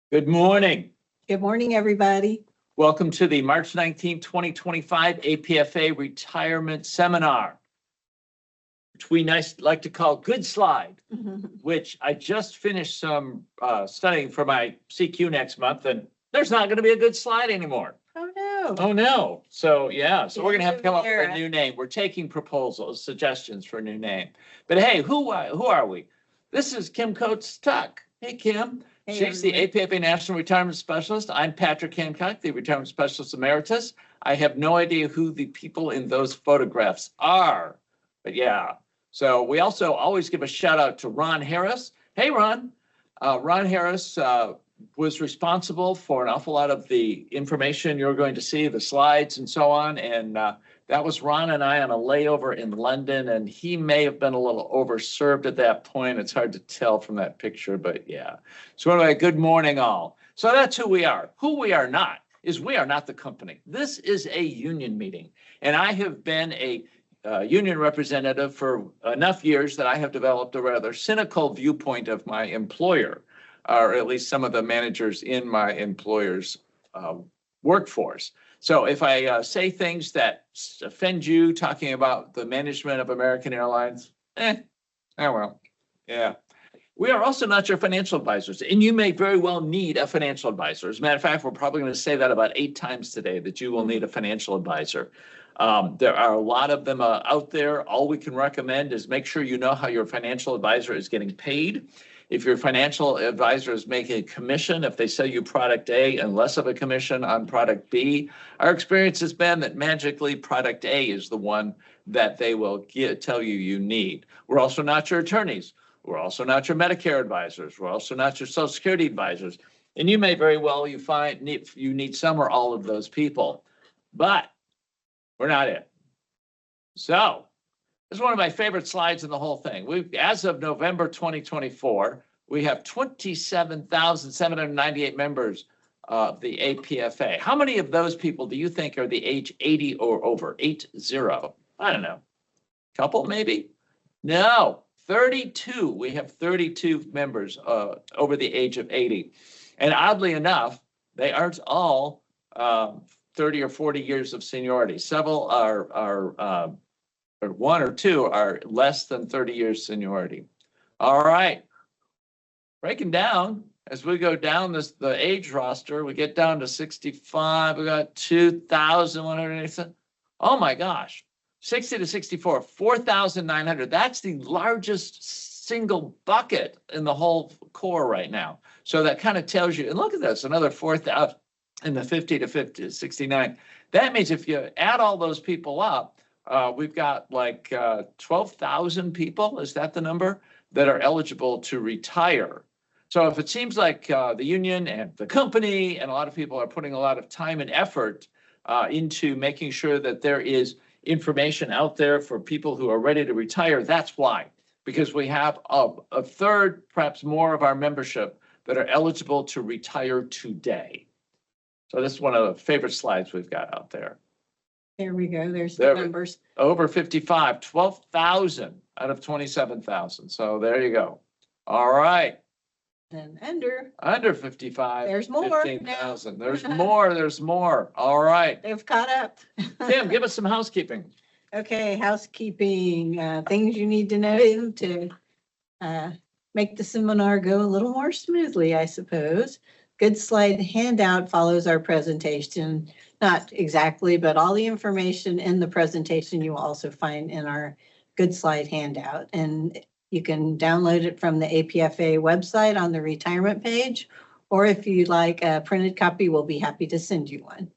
Good morning. Good morning, everybody. Welcome to the March 19th, 2025 APFA Retirement Seminar, which we like to call Good Slide, which I just finished some studying for my CQ next month, and there's not going to be a good slide anymore. Oh, no. Oh, no. So, yeah. So we're going to have to come up with Era. a new name. We're taking proposals, suggestions for a new name. But hey, who are we? This is Kim Coates-Tuck. Hey, Kim. Hey, She's the everyone. APFA National Retirement Specialist. I'm Patrick Hancock, the Retirement Specialist Emeritus. I have no idea who the people in those photographs are, but yeah. So we also always give a shout out to Ron Harris. Hey, Ron. Ron Harris was responsible for an awful lot of the information you're going to see, the slides and so on. And that was Ron and I on a layover in London, and he may have been a little overserved at that point. It's hard to tell from that picture, but yeah. So anyway, good morning all. So that's who we are. Who we are not is we are not the company. This is a union meeting, and I have been a union representative for enough years that I have developed a rather cynical viewpoint of my employer, or at least some of the managers in my employer's workforce. So if I say things that offend you, talking about the management of American Airlines, oh well, yeah. We are also not your financial advisors, and you may very well need a financial advisor. As a matter of fact, we're probably going to say that about 8 times today, that you will need a financial advisor. There are a lot of them out there. All we can recommend is make sure you know how your financial advisor is getting paid. If your financial advisor is making a commission, if they sell you product A and less of a commission on product B, our experience has been that magically product A is the one that they will tell you you need. We're also not your attorneys. We're also not your Medicare advisors. We're also not your Social Security advisors. And you may very well you need some or all of those people, but we're not it. So this is one of my favorite slides in the whole thing. As of November 2024, we have 27,798 members of the APFA. How many of those people do you think are the age 80 or over? 80? I don't know. Couple maybe? No, 32. We have 32 members over the age of 80. And oddly enough, they aren't all 30 or 40 years of seniority. Several are or 1 or 2 are less than 30 years seniority. All right. Breaking down, as we go down the age roster, we get down to 65. We got 2,187. Oh my gosh. 60 to 64, 4,900. That's the largest single bucket in the whole core right now. So that kind of tells you, and look at this, another 4,000 in the 50 to 69. That means if you add all those people up, we've got like 12,000 people, is that the number, that are eligible to retire. So if it seems like the union and the company and a lot of people are putting a lot of time and effort into making sure that there is information out there for people who are ready to retire, that's why. Because we have a third, perhaps more of our membership that are eligible to retire today. So this is one of the favorite slides we've got out there. There we go. There's the numbers. Over 55, 12,000 out of 27,000. So there you go. All right. And under 55. There's more. 15,000. There's more. There's more. All right. They've caught up. Tim, give us some housekeeping. Okay, housekeeping, things you need to know to make the seminar go a little more smoothly, I suppose. Good slide handout follows our presentation. Not exactly, but all the information in the presentation you will also find in our Good Slide handout. And you can download it from the APFA website on the retirement page, or if you'd like a printed copy, we'll be happy to send you one.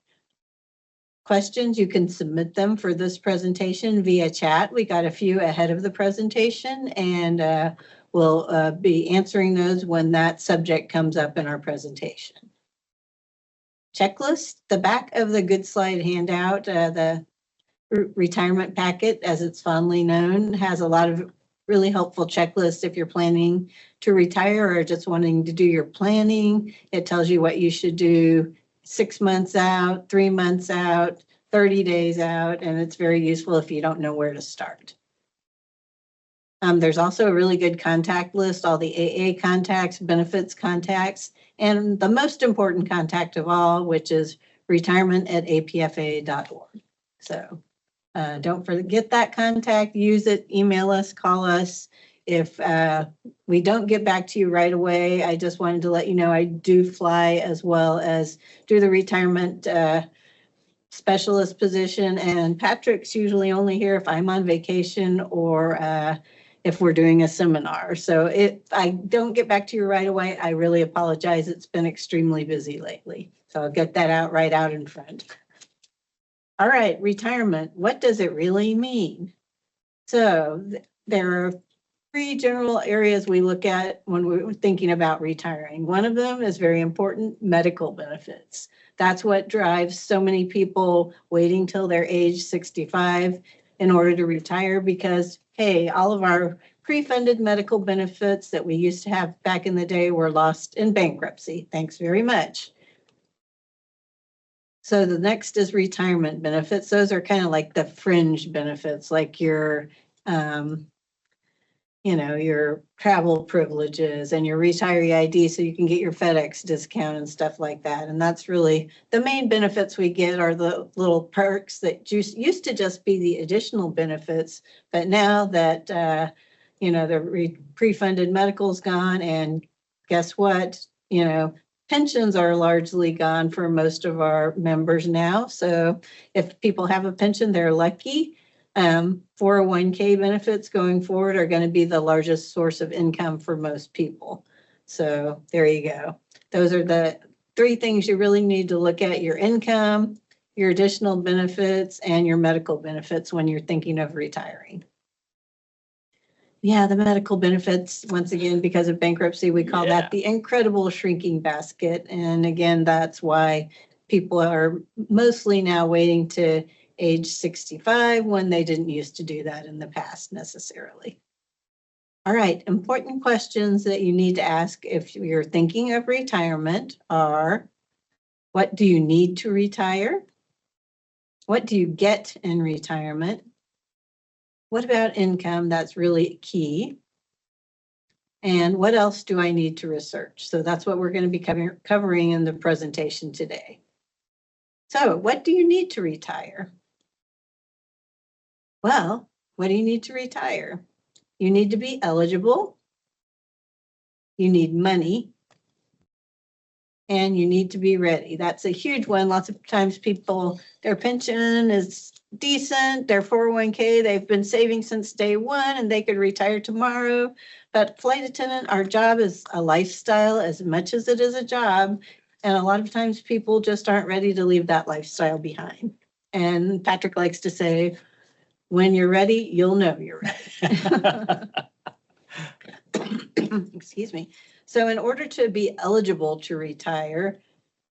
Questions, you can submit them for this presentation via chat. We got a few ahead of the presentation, and we'll be answering those when that subject comes up in our presentation. Checklist, the back of the Good Slide handout, the retirement packet, as it's fondly known, has a lot of really helpful checklists if you're planning to retire or just wanting to do your planning. It tells you what you should do 6 months out, 3 months out, 30 days out, and it's very useful if you don't know where to start. There's also a really good contact list, all the AA contacts, benefits contacts, and the most important contact of all, which is retirement@apfa.org. So don't forget that contact, use it, email us, call us. If we don't get back to you right away, I just wanted to let you know I do fly as well as do the retirement specialist position. And Patrick's usually only here if I'm on vacation or if we're doing a seminar. So if I don't get back to you right away, I really apologize. It's been extremely busy lately. So I'll get that out right out in front. All right, retirement. What does it really mean? So there are three general areas we look at when we're thinking about retiring. One of them is very important, medical benefits. That's what drives so many people waiting till they're age 65 in order to retire because, hey, all of our pre-funded medical benefits that we used to have back in the day were lost in bankruptcy. Thanks very much. So the next is retirement benefits. Those are kind of like the fringe benefits, like your your travel privileges and your retiree ID so you can get your FedEx discount and stuff like that. And that's really the main benefits we get are the little perks that used to just be the additional benefits. But now that, the pre-funded medical's gone and guess what, pensions are largely gone for most of our members now. So if people have a pension, they're lucky. 401k benefits going forward are going to be the largest source of income for most people. So there you go. Those are the three things you really need to look at: your income, your additional benefits, and your medical benefits when you're thinking of retiring. Yeah, the medical benefits, once again, because of bankruptcy, we call that the incredible shrinking basket. And again, that's why people are mostly now waiting to age 65 when they didn't used to do that in the past necessarily. All right, important questions that you need to ask if you're thinking of retirement are, what do you need to retire? What do you get in retirement? What about income? That's really key. And what else do I need to research? So that's what we're going to be covering in the presentation today. So what do you need to retire? Well, what do you need to retire? You need to be eligible. You need money. And you need to be ready. That's a huge one. Lots of times people, their pension is decent, their 401k, they've been saving since day one and they could retire tomorrow. But flight attendant, our job is a lifestyle as much as it is a job. And a lot of times people just aren't ready to leave that lifestyle behind. And Patrick likes to say, when you're ready, you'll know you're ready. Excuse me. So in order to be eligible to retire,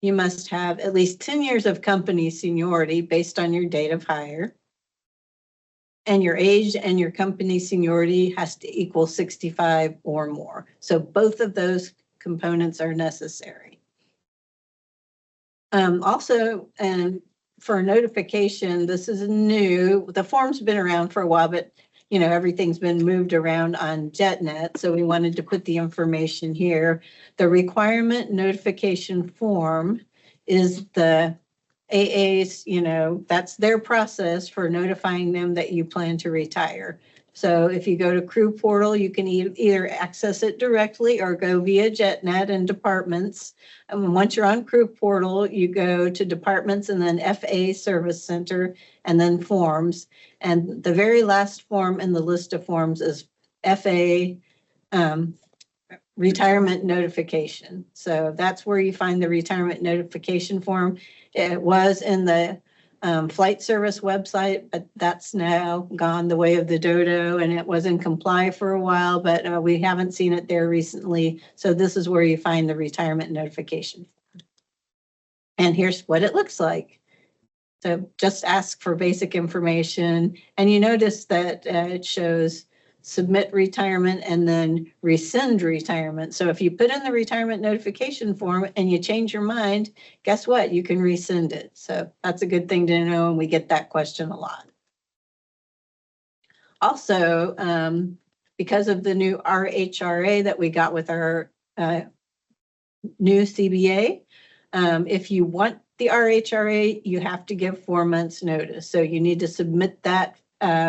you must have at least 10 years of company seniority based on your date of hire. And your age and your company seniority has to equal 65 or more. So both of those components are necessary. Also, for notification, this is new. The form's been around for a while, but everything's been moved around on JetNet. So we wanted to put the information here. The requirement notification form is the AA's, that's their process for notifying them that you plan to retire. So if you go to Crew Portal, you can either access it directly or go via JetNet and departments. And once you're on Crew Portal, you go to departments and then FA Service Center and then forms. And the very last form in the list of forms is FA retirement notification. So that's where you find the retirement notification form. It was in the flight service website, but that's now gone the way of the dodo, and it was in Comply for a while, but we haven't seen it there recently. So this is where you find the retirement notification. And here's what it looks like. So just ask for basic information, and you notice that it shows submit retirement and then rescind retirement. So if you put in the retirement notification form and you change your mind, guess what? You can rescind it. So that's a good thing to know, and we get that question a lot. Also, because of the new RHRA that we got with our new CBA. If you want the RHRA, you have to give 4 months notice. So you need to submit that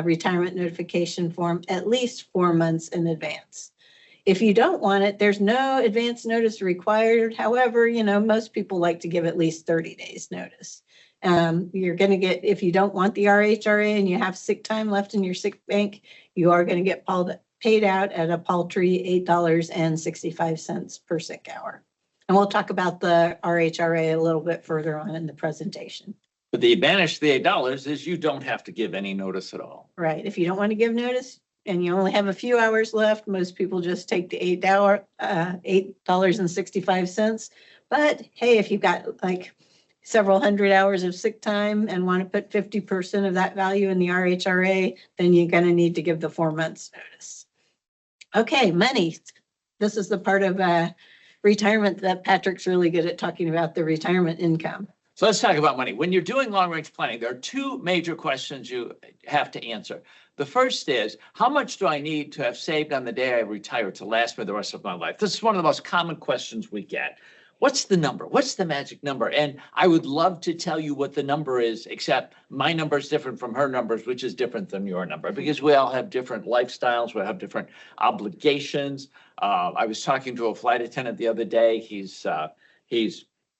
retirement notification form at least 4 months in advance. If you don't want it, there's no advance notice required. However, most people like to give at least 30 days notice. You're going to get, if you don't want the RHRA and you have sick time left in your sick bank, you are going to get paid out at a paltry $8.65 per sick hour. And we'll talk about the RHRA a little bit further on in the presentation. But the advantage to the $8 is you don't have to give any notice at all. Right. If you don't want to give notice and you only have a few hours left, most people just take the $8.65. But hey, if you've got like several hundred hours of sick time and want to put 50% of that value in the RHRA, then you're going to need to give the 4 months notice. Okay, money. This is the part of retirement that Patrick's really good at talking about, the retirement income. So let's talk about money. When you're doing long-range planning, there are two major questions you have to answer. The first is, how much do I need to have saved on the day I retire to last me the rest of my life? This is one of the most common questions we get. What's the number? What's the magic number? And I would love to tell you what the number is, except my number is different from her numbers, which is different than your number, because we all have different lifestyles. We have different obligations. I was talking to a flight attendant the other day. He's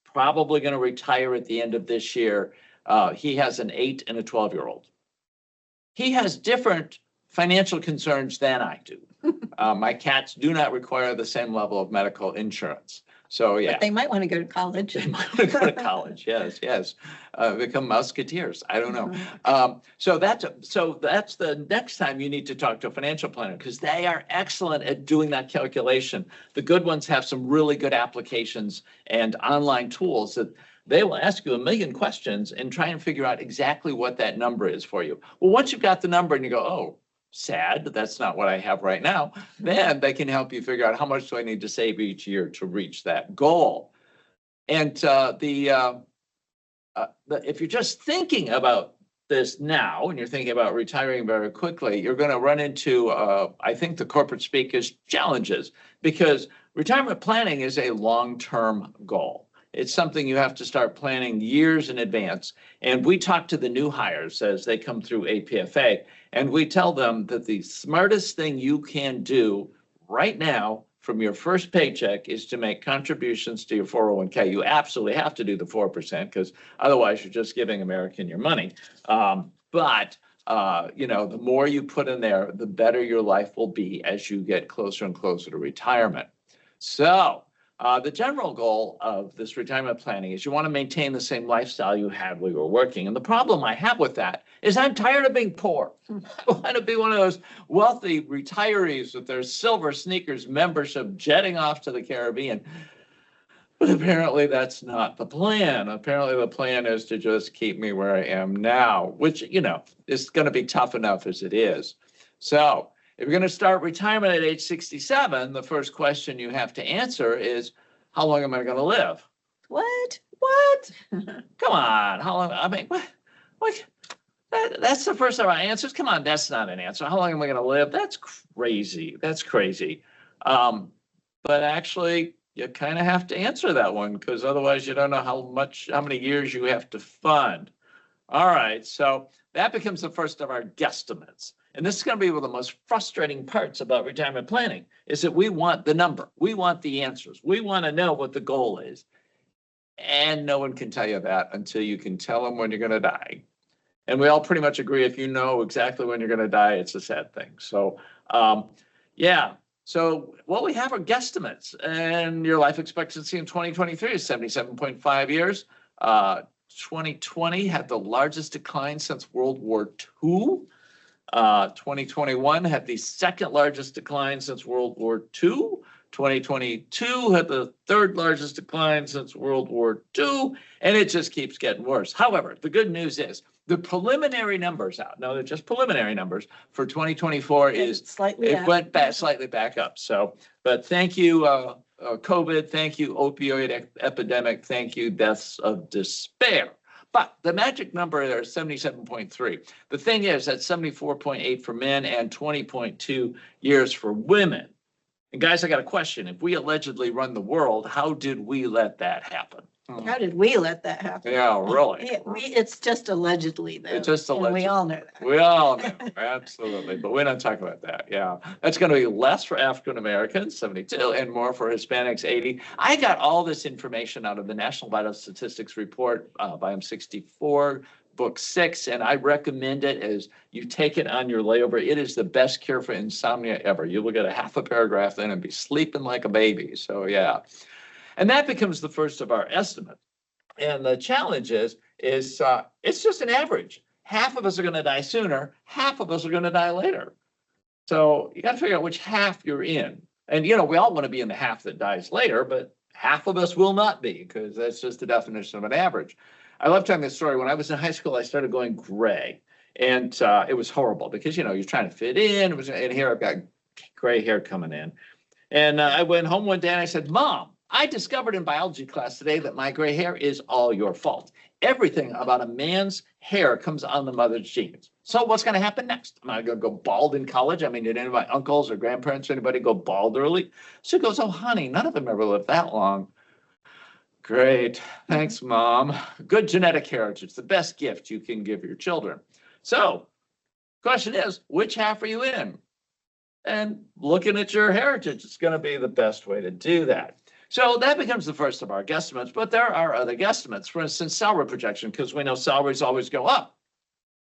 probably going to retire at the end of this year. He has an 8 and a 12-year-old. He has different financial concerns than I do. My cats do not require the same level of medical insurance. So, yeah. But they might want to go to college. They might want to go to college. Yes. Become musketeers. I don't know. So that's the next time you need to talk to a financial planner, because they are excellent at doing that calculation. The good ones have some really good applications and online tools that they will ask you a million questions and try and figure out exactly what that number is for you. Well, once you've got the number and you go, oh, sad, that's not what I have right now, then they can help you figure out how much do I need to save each year to reach that goal. And if you're just thinking about this now and you're thinking about retiring very quickly, you're going to run into, I think, the corporate speakers' challenges, because retirement planning is a long-term goal. It's something you have to start planning years in advance. And we talk to the new hires as they come through APFA, and we tell them that the smartest thing you can do right now from your first paycheck is to make contributions to your 401k. You absolutely have to do the 4%, because otherwise you're just giving American your money. But the more you put in there, the better your life will be as you get closer and closer to retirement. So the general goal of this retirement planning is you want to maintain the same lifestyle you had when you were working. And the problem I have with that is I'm tired of being poor. I want to be one of those wealthy retirees with their silver sneakers membership jetting off to the Caribbean. But apparently that's not the plan. Apparently the plan is to just keep me where I am now, which, is going to be tough enough as it is. So if you're going to start retirement at age 67, the first question you have to answer is, how long am I going to live? What? Come on. How long? I mean, what? That's the first of our answers. Come on, that's not an answer. How long am I going to live? That's crazy. But actually, you kind of have to answer that one, because otherwise you don't know how many years you have to fund. All right, so that becomes the first of our guesstimates. And this is going to be one of the most frustrating parts about retirement planning, is that we want the number. We want the answers. We want to know what the goal is. And no one can tell you that until you can tell them when you're going to die. And we all pretty much agree, if you know exactly when you're going to die, it's a sad thing. So, So what we have are guesstimates. And your life expectancy in 2023 is 77.5 years. 2020 had the largest decline since World War II. 2021 had the second largest decline since World War II. 2022 had the third largest decline since World War II, and it just keeps getting worse. However, the good news is the preliminary numbers out. Now, they're just preliminary numbers for 2024 went back, slightly back up. So, but thank you, COVID. Thank you, opioid epidemic. Thank you, deaths of despair. But the magic number there is 77.3. The thing is, that's 74.8 for men and 20.2 years for women. And guys, I got a question. If we allegedly run the world, how did we let that happen? How did we let that happen? Yeah, really. It's just allegedly, though. It's just and we alleged. all know that. We all know, absolutely. But we're not talking about that. Yeah. That's going to be less for African Americans, 72, and more for Hispanics, 80. I got all this information out of the National Vital Statistics Report, volume 64, book 6, and I recommend it as you take it on your layover. It is the best cure for insomnia ever. You will get a half a paragraph in and be sleeping like a baby. So yeah. And that becomes the first of our estimates. And the challenge is it's just an average. Half of us are going to die sooner. Half of us are going to die later. So you got to figure out which half you're in. And, you know, we all want to be in the half that dies later, but half of us will not be, because that's just the definition of an average. I love telling this story. When I was in high school, I started going gray. And it was horrible because, you know, you're trying to fit in. And here I've got gray hair coming in. And I went home one day and I said, Mom, I discovered in biology class today that my gray hair is all your fault. Everything about a man's hair comes on the mother's genes. So what's going to happen next? Am I going to go bald in college? I mean, did any of my uncles or grandparents or anybody go bald early? She goes, oh, honey, none of them ever lived that long. Great. Thanks, Mom. Good genetic heritage, the best gift you can give your children. So question is, which half are you in? And looking at your heritage is going to be the best way to do that. So that becomes the first of our guesstimates, but there are other guesstimates. For instance, salary projection, because we know salaries always go up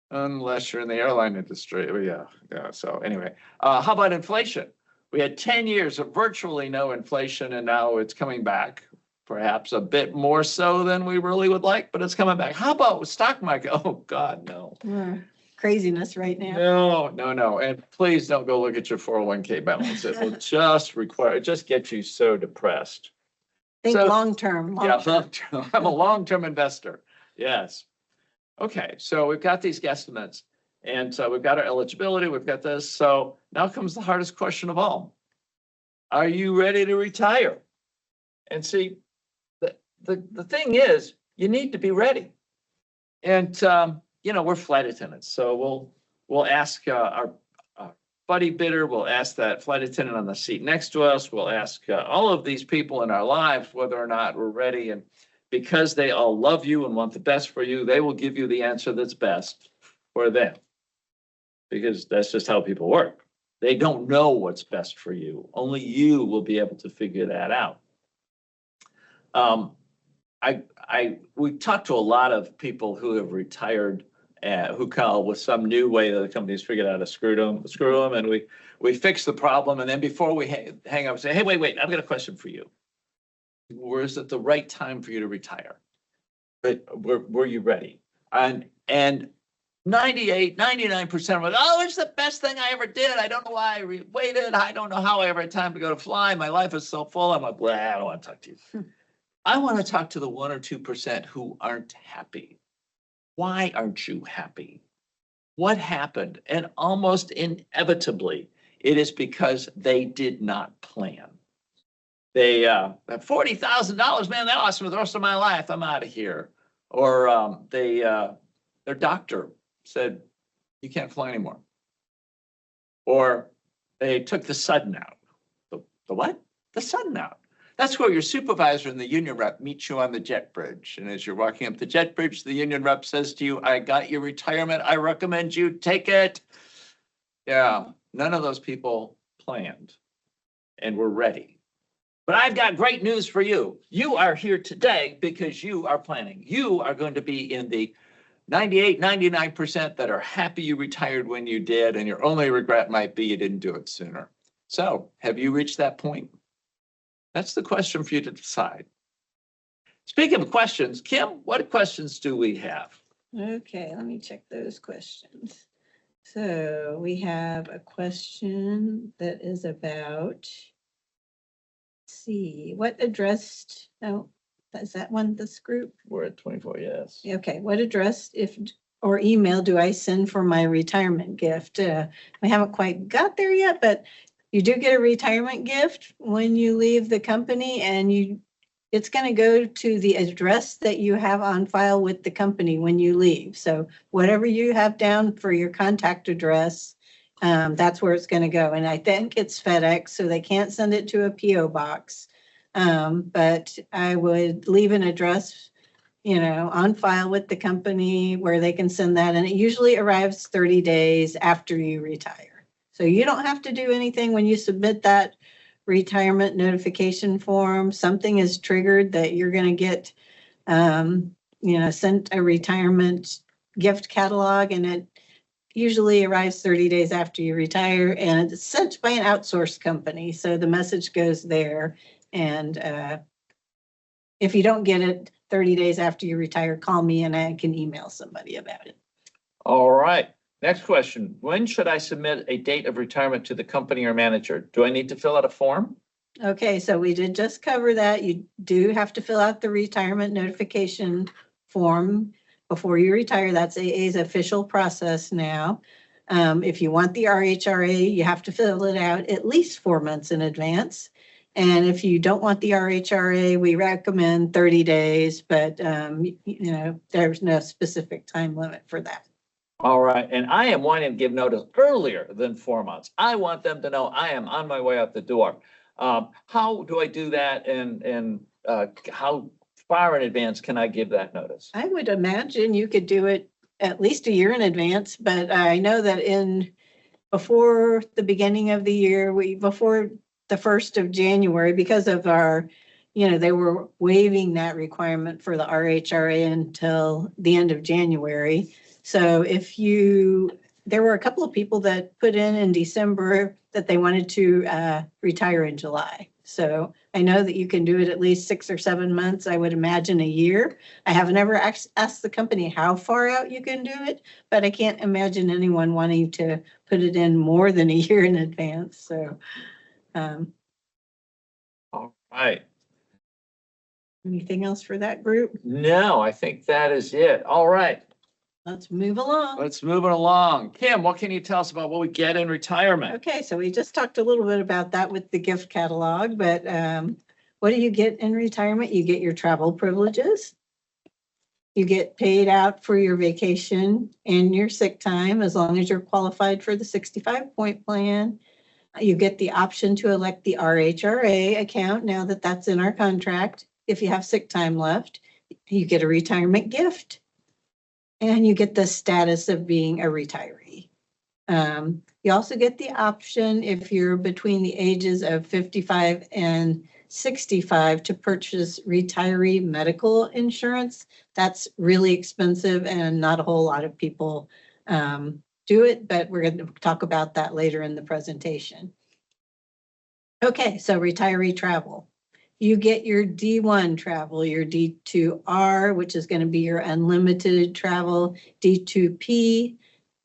unless you're in the airline industry. Yeah. So anyway, how about inflation? We had 10 years of virtually no inflation, and now it's coming back, perhaps a bit more so than we really would like, but it's coming back. How about stock market? Oh, God, no. Craziness right now. No. And please don't go look at your 401k balance. It will just get you so depressed. Think long-term. Yeah, long-term. I'm a long-term investor. Yes. Okay, so we've got these guesstimates, and so we've got our eligibility. We've got this. So now comes the hardest question of all. Are you ready to retire? And see, the thing is, you need to be ready. And you know, we're flight attendants, so we'll ask our buddy bidder, we'll ask that flight attendant on the seat next to us, we'll ask all of these people in our lives whether or not we're ready. And because they all love you and want the best for you, they will give you the answer that's best for them, because that's just how people work. They don't know what's best for you. Only you will be able to figure that out. We talked to a lot of people who have retired, who call with some new way that the company's figured out to screw them, and we fix the problem, and then before we hang up, say, hey, wait, I've got a question for you. Was it the right time for you to retire? But were you ready? And 98, 99% of it, oh, it's the best thing I ever did. I don't know why I waited. I don't know how I ever had time to go to fly. My life is so full. I'm like, well, I don't want to talk to you. I want to talk to the 1 or 2% who aren't happy. Why aren't you happy? What happened? And almost inevitably, it is because they did not plan. They $40,000, man, that lasts me the rest of my life. I'm out of here. Or their doctor said, you can't fly anymore. Or they took the sudden out. The what? The sudden out. That's where your supervisor and the union rep meet you on the jet bridge. And as you're walking up the jet bridge, the union rep says to you, I got your retirement. I recommend you take it. Yeah, none of those people planned and were ready. But I've got great news for you. You are here today because you are planning. You are going to be in the 98, 99% that are happy you retired when you did, and your only regret might be you didn't do it sooner. So have you reached that point? That's the question for you to decide. Speaking of questions, Kim, what questions do we have? Okay, let me check those questions. So we have a question that is about, let's see, what address, oh, is that one, this group? We're at 24, yes. Okay, what address or email do I send for my retirement gift? We haven't quite got there yet, but you do get a retirement gift when you leave the company, and it's going to go to the address that you have on file with the company when you leave. So whatever you have down for your contact address, that's where it's going to go. And I think it's FedEx, so they can't send it to a PO box. But I would leave an address, on file with the company where they can send that. And it usually arrives 30 days after you retire. So you don't have to do anything when you submit that retirement notification form. Something is triggered that you're going to get, sent a retirement gift catalog, and it usually arrives 30 days after you retire, and it's sent by an outsourced company. So the message goes there. And if you don't get it 30 days after you retire, call me and I can email somebody about it. All right. Next question. When should I submit a date of retirement to the company or manager? Do I need to fill out a form? Okay, so we did just cover that. You do have to fill out the retirement notification form before you retire. That's AA's official process now. If you want the RHRA, you have to fill it out at least 4 months in advance. And if you don't want the RHRA, we recommend 30 days, but there's no specific time limit for that. All right. And I am wanting to give notice earlier than 4 months. I want them to know I am on my way out the door. How do I do that? And how far in advance can I give that notice? I would imagine you could do it at least a year in advance, but I know that before the beginning of the year, before the 1st of January, because of our, they were waiving that requirement for the RHRA until the end of January. So there were a couple of people that put in December that they wanted to retire in July. So I know that you can do it at least 6 or 7 months. I would imagine a year. I haven't ever asked the company how far out you can do it, but I can't imagine anyone wanting to put it in more than a year in advance. So, all right. Anything else for that group? No, I think that is it. All right. Let's move along. Let's move it along. Kim, what can you tell us about what we get in retirement? Okay, so we just talked a little bit about that with the gift catalog, but what do you get in retirement? You get your travel privileges. You get paid out for your vacation and your sick time as long as you're qualified for the 65-point plan. You get the option to elect the RHRA account now that that's in our contract. If you have sick time left, you get a retirement gift. And you get the status of being a retiree. You also get the option, if you're between the ages of 55 and 65, to purchase retiree medical insurance. That's really expensive and not a whole lot of people do it, but we're going to talk about that later in the presentation. Okay, so retiree travel. You get your D1 travel, your D2R, which is going to be your unlimited travel, D2P,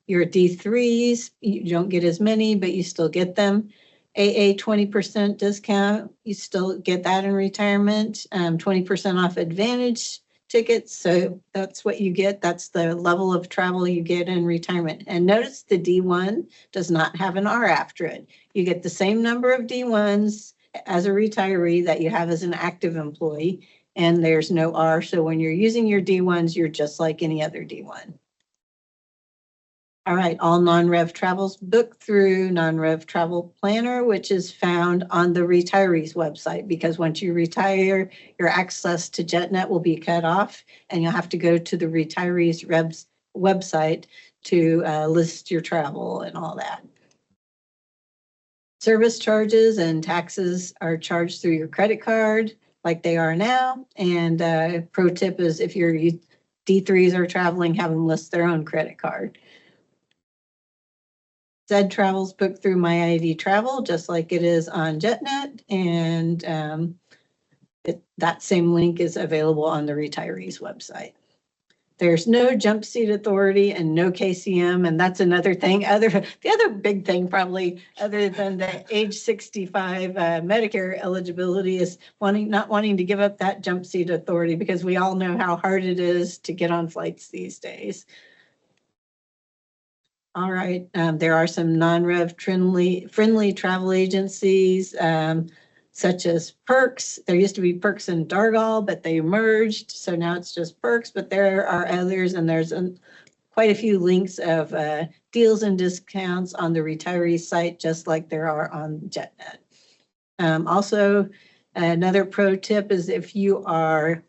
your D3s. You don't get as many, but you still get them. AA 20% discount, you still get that in retirement. 20% off Advantage tickets. So that's what you get. That's the level of travel you get in retirement. And notice the D1 does not have an R after it. You get the same number of D1s as a retiree that you have as an active employee, and there's no R. So when you're using your D1s, you're just like any other D1. All right, all non-rev travels booked through non-rev travel planner, which is found on the retirees website, because once you retire, your access to JetNet will be cut off and you'll have to go to the retirees website to list your travel and all that. Service charges and taxes are charged through your credit card like they are now. And pro tip is if your D3s are traveling, have them list their own credit card. Zed Travel's booked through MyID Travel, just like it is on JetNet. And that same link is available on the retirees website. There's no jump seat authority and no KCM. And that's another thing. The other big thing probably, other than the age 65 Medicare eligibility, is not wanting to give up that jump seat authority, because we all know how hard it is to get on flights these days. All right, there are some non-rev friendly travel agencies. such as perks. There used to be perks in Dargal, but they merged. So now it's just perks, but there are others, and there's quite a few links of deals and discounts on the retiree site, just like there are on JetNet. Also, another pro tip is if you are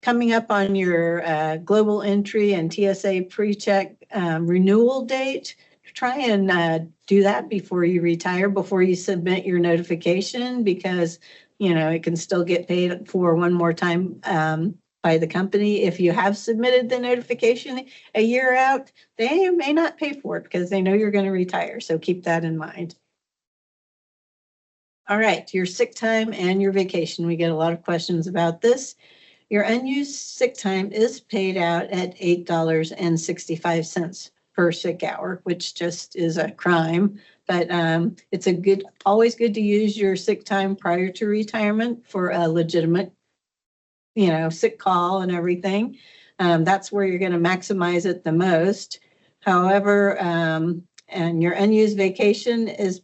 coming up on your global entry and TSA pre-check renewal date, try and do that before you retire, before you submit your notification, because, you know, it can still get paid for one more time by the company. If you have submitted the notification a year out, they may not pay for it because they know you're going to retire. So keep that in mind. All right, your sick time and your vacation. We get a lot of questions about this. Your unused sick time is paid out at $8.65 per sick hour, which just is a crime. But it's always good to use your sick time prior to retirement for a legitimate, you know, sick call and everything. That's where you're going to maximize it the most. However, and your unused vacation is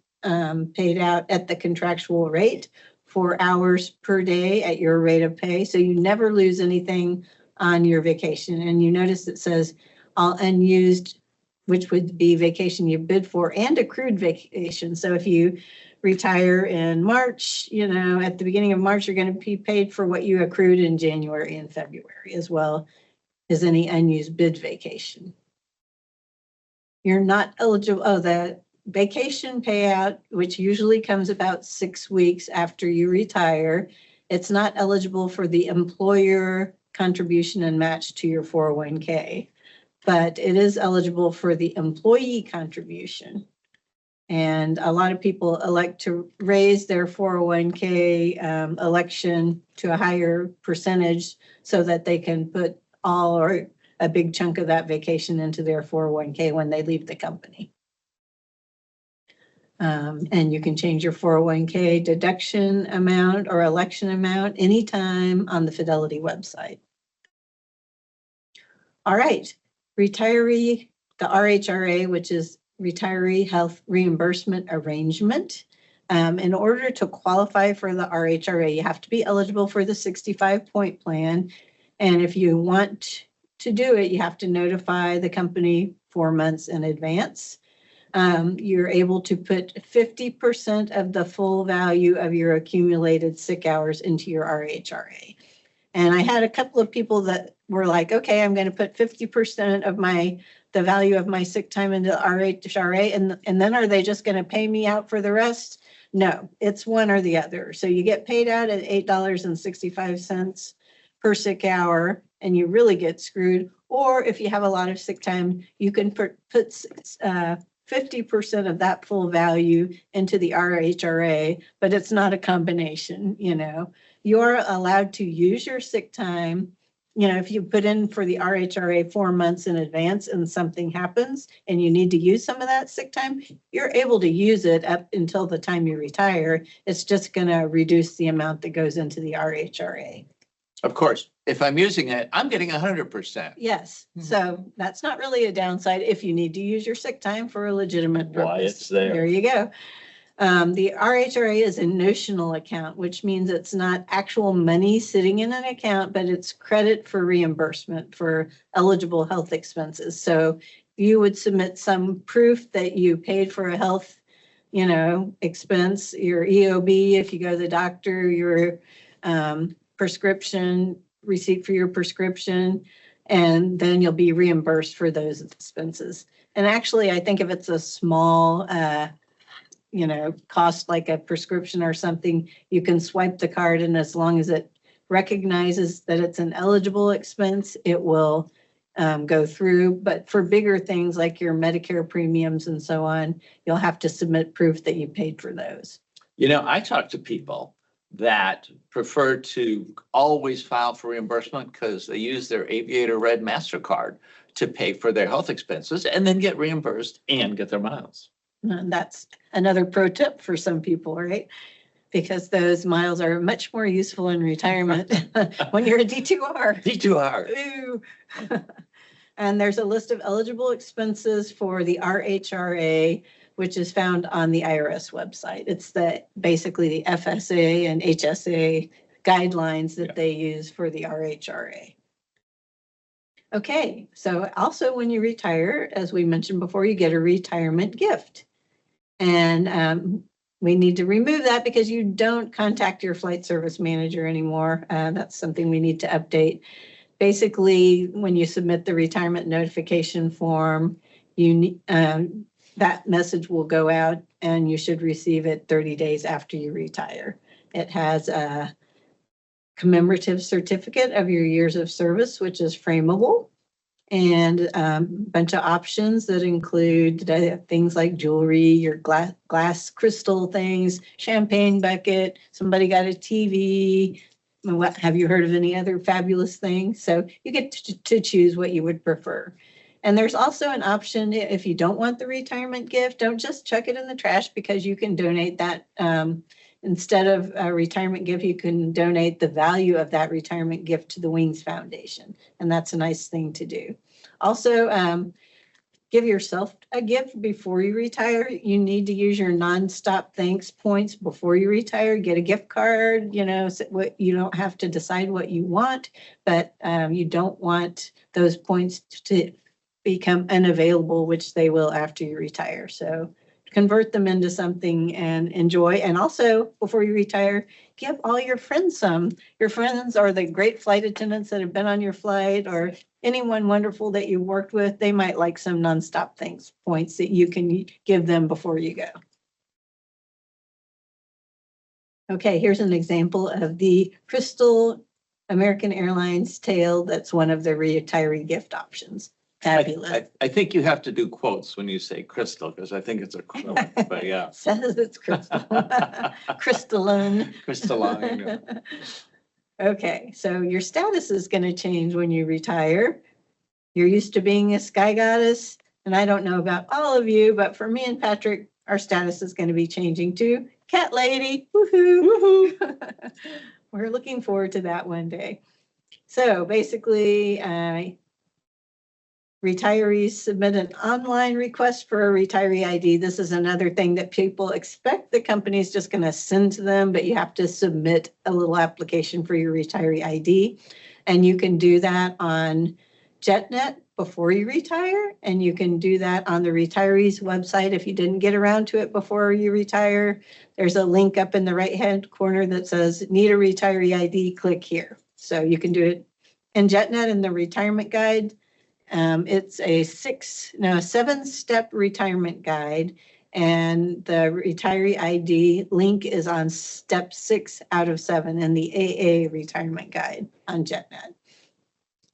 paid out at the contractual rate, 4 hours per day at your rate of pay. So you never lose anything on your vacation. And you notice it says all unused, which would be vacation you bid for, and accrued vacation. So if you retire in March, you know, at the beginning of March, you're going to be paid for what you accrued in January and February, as well as any unused bid vacation. You're not eligible. Oh, the vacation payout, which usually comes about 6 weeks after you retire, it's not eligible for the employer contribution and match to your 401k, but it is eligible for the employee contribution. And a lot of people elect to raise their 401k election to a higher percentage so that they can put all or a big chunk of that vacation into their 401k when they leave the company. And you can change your 401k deduction amount or election amount anytime on the Fidelity website. All right, retiree, the RHRA, which is Retiree Health Reimbursement Arrangement. In order to qualify for the RHRA, you have to be eligible for the 65-point plan. And if you want to do it, you have to notify the company 4 months in advance. You're able to put 50% of the full value of your accumulated sick hours into your RHRA. And I had a couple of people that were like, okay, I'm going to put 50% of the value of my sick time into RHRA, and then are they just going to pay me out for the rest? No, it's one or the other. So you get paid out at $8.65 per sick hour, and you really get screwed. Or if you have a lot of sick time, you can put 50% of that full value into the RHRA, but it's not a combination. You know, you're allowed to use your sick time. You know, if you put in for the RHRA 4 months in advance and something happens and you need to use some of that sick time, you're able to use it up until the time you retire. It's just going to reduce the amount that goes into the RHRA. Of course, if I'm using it, I'm getting 100%. Yes. So that's not really a downside if you need to use your sick time for a legitimate purpose. Why it's there. There you go. The RHRA is a notional account, which means it's not actual money sitting in an account, but it's credit for reimbursement for eligible health expenses. So you would submit some proof that you paid for a health, you know, expense, your EOB, if you go to the doctor, your prescription, receipt for your prescription, and then you'll be reimbursed for those expenses. And actually, I think if it's a small, you know, cost like a prescription or something, you can swipe the card, and as long as it recognizes that it's an eligible expense, it will go through. But for bigger things like your Medicare premiums and so on, you'll have to submit proof that you paid for those. You know, I talk to people that prefer to always file for reimbursement because they use their Aviator Red MasterCard to pay for their health expenses and then get reimbursed and get their miles. And that's another pro tip for some people, right? Because those miles are much more useful in retirement when you're a D2R. D2R. Ooh. And there's a list of eligible expenses for the RHRA. which is found on the IRS website. It's basically the FSA and HSA guidelines that they use for the RHRA. Okay, so also when you retire, as we mentioned before, you get a retirement gift. And we need to remove that because you don't contact your flight service manager anymore. That's something we need to update. Basically, when you submit the retirement notification form, that message will go out and you should receive it 30 days after you retire. It has a commemorative certificate of your years of service, which is frameable, and a bunch of options that include things like jewelry, your glass crystal things, champagne bucket, somebody got a TV. What, have you heard of any other fabulous things? So you get to choose what you would prefer. And there's also an option if you don't want the retirement gift, don't just chuck it in the trash, because you can donate that. Instead of a retirement gift, you can donate the value of that retirement gift to the Wings Foundation. And that's a nice thing to do. Also, give yourself a gift before you retire. You need to use your nonstop thanks points before you retire. Get a gift card, you don't have to decide what you want, but you don't want those points to become unavailable, which they will after you retire. So convert them into something and enjoy. And also, before you retire, give all your friends some. Your friends are the great flight attendants that have been on your flight, or anyone wonderful that you worked with. They might like some nonstop thanks points that you can give them before you go. Okay, here's an example of the Crystal American Airlines tail. That's one of the retiree gift options. Fabulous. I think you have to do quotes when you say crystal, because I think it's acrylic, but yeah. Says it's crystal. Crystalline. Crystalline. Yeah. Okay, so your status is going to change when you retire. You're used to being a sky goddess, and I don't know about all of you, but for me and Patrick, our status is going to be changing to cat lady. Woohoo! Woohoo! We're looking forward to that one day. So basically, retirees submit an online request for a retiree ID. This is another thing that people expect the company is just going to send to them, but you have to submit a little application for your retiree ID. And you can do that on JetNet before you retire, and you can do that on the retirees website if you didn't get around to it before you retire. There's a link up in the right-hand corner that says, need a retiree ID, click here. So you can do it in JetNet in the retirement guide. It's a 7-step retirement guide, and the retiree ID link is on step 6 out of 7 in the AA retirement guide on JetNet.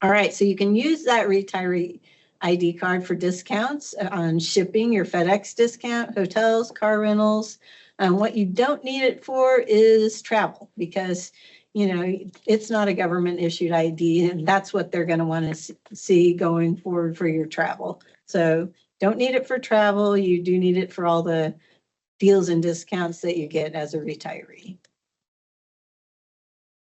All right, so you can use that retiree ID card for discounts on shipping, your FedEx discount, hotels, car rentals. What you don't need it for is travel, because it's not a government issued ID, and that's what they're going to want to see going forward for your travel. So don't need it for travel. You do need it for all the deals and discounts that you get as a retiree.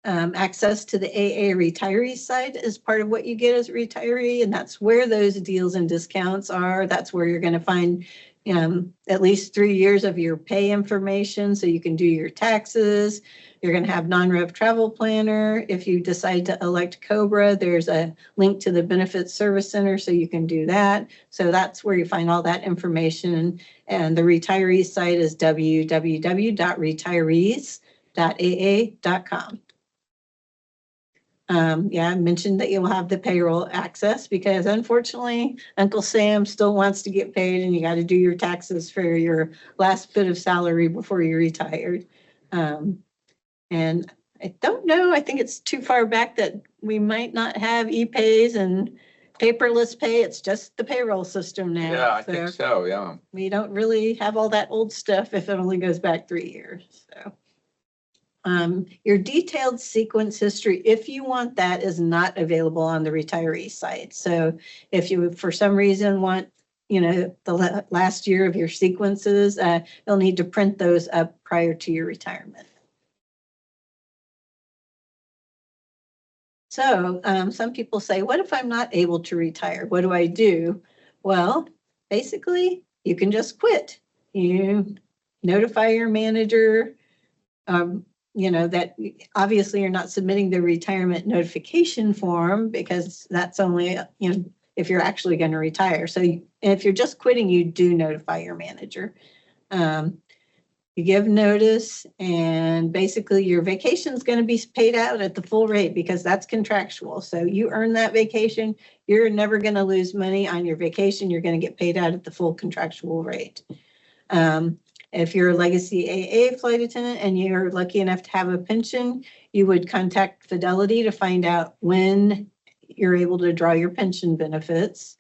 Access to the AA retiree site is part of what you get as a retiree, and that's where those deals and discounts are. That's where you're going to find at least 3 years of your pay information, so you can do your taxes. You're going to have non-rev travel planner. If you decide to elect COBRA, there's a link to the Benefits Service Center, so you can do that. So that's where you find all that information. And the retiree site is www.retirees.aa.com. I mentioned that you'll have the payroll access, because unfortunately, Uncle Sam still wants to get paid, and you got to do your taxes for your last bit of salary before you're retired. And I don't know, I think it's too far back that we might not have e-pays and paperless pay. It's just the payroll system now. Yeah, I think so, yeah. We don't really have all that old stuff if it only goes back 3 years. So your detailed sequence history, if you want that, is not available on the retiree site. So if you, for some reason, want the last year of your sequences, you'll need to print those up prior to your retirement. So some people say, what if I'm not able to retire? What do I do? Well, basically, you can just quit. you notify your manager, that obviously you're not submitting the retirement notification form because that's only, if you're actually going to retire. So if you're just quitting, you do notify your manager. You give notice, and basically your vacation is going to be paid out at the full rate because that's contractual. So you earn that vacation. You're never going to lose money on your vacation. You're going to get paid out at the full contractual rate. If you're a legacy AA flight attendant and you're lucky enough to have a pension, you would contact Fidelity to find out when you're able to draw your pension benefits.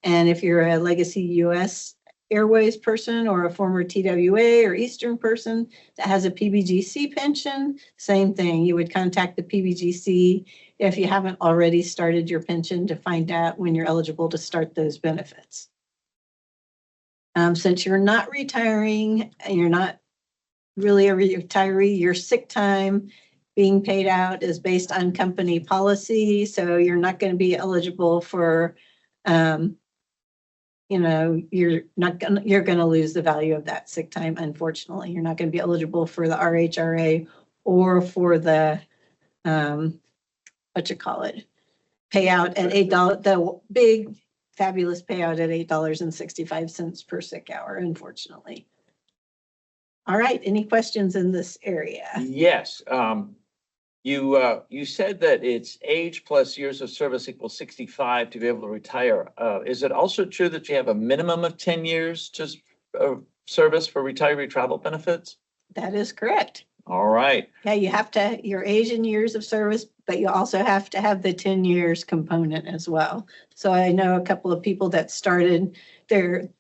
And if you're a legacy US Airways person or a former TWA or Eastern person that has a PBGC pension, same thing. You would contact the PBGC if you haven't already started your pension to find out when you're eligible to start those benefits. Since you're not retiring and you're not really a retiree, your sick time being paid out is based on company policy. So you're not going to be eligible for, you're going to lose the value of that sick time. Unfortunately, you're not going to be eligible for the RHRA or for the, payout at $8, the big fabulous payout at $8.65 per sick hour, unfortunately. All right, any questions in this area? Yes. You said that it's age plus years of service equals 65 to be able to retire. Is it also true that you have a minimum of 10 years to service for retiree travel benefits? That is correct. All right. Yeah, you have to, your age and years of service, but you also have to have the 10 years component as well. So I know a couple of people that started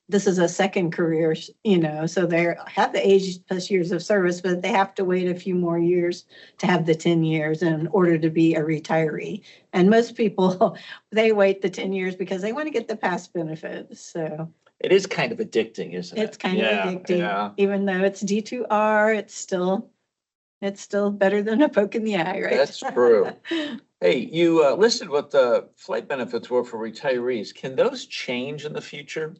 this is a second career, so they have the age plus years of service, but they have to wait a few more years to have the 10 years in order to be a retiree. And most people, they wait the 10 years because they want to get the past benefits. So it is kind of addicting, isn't it? It's kind of addicting. Yeah. Even though it's D2R, it's still better than a poke in the eye, right? That's true. Hey, you listed what the flight benefits were for retirees. Can those change in the future?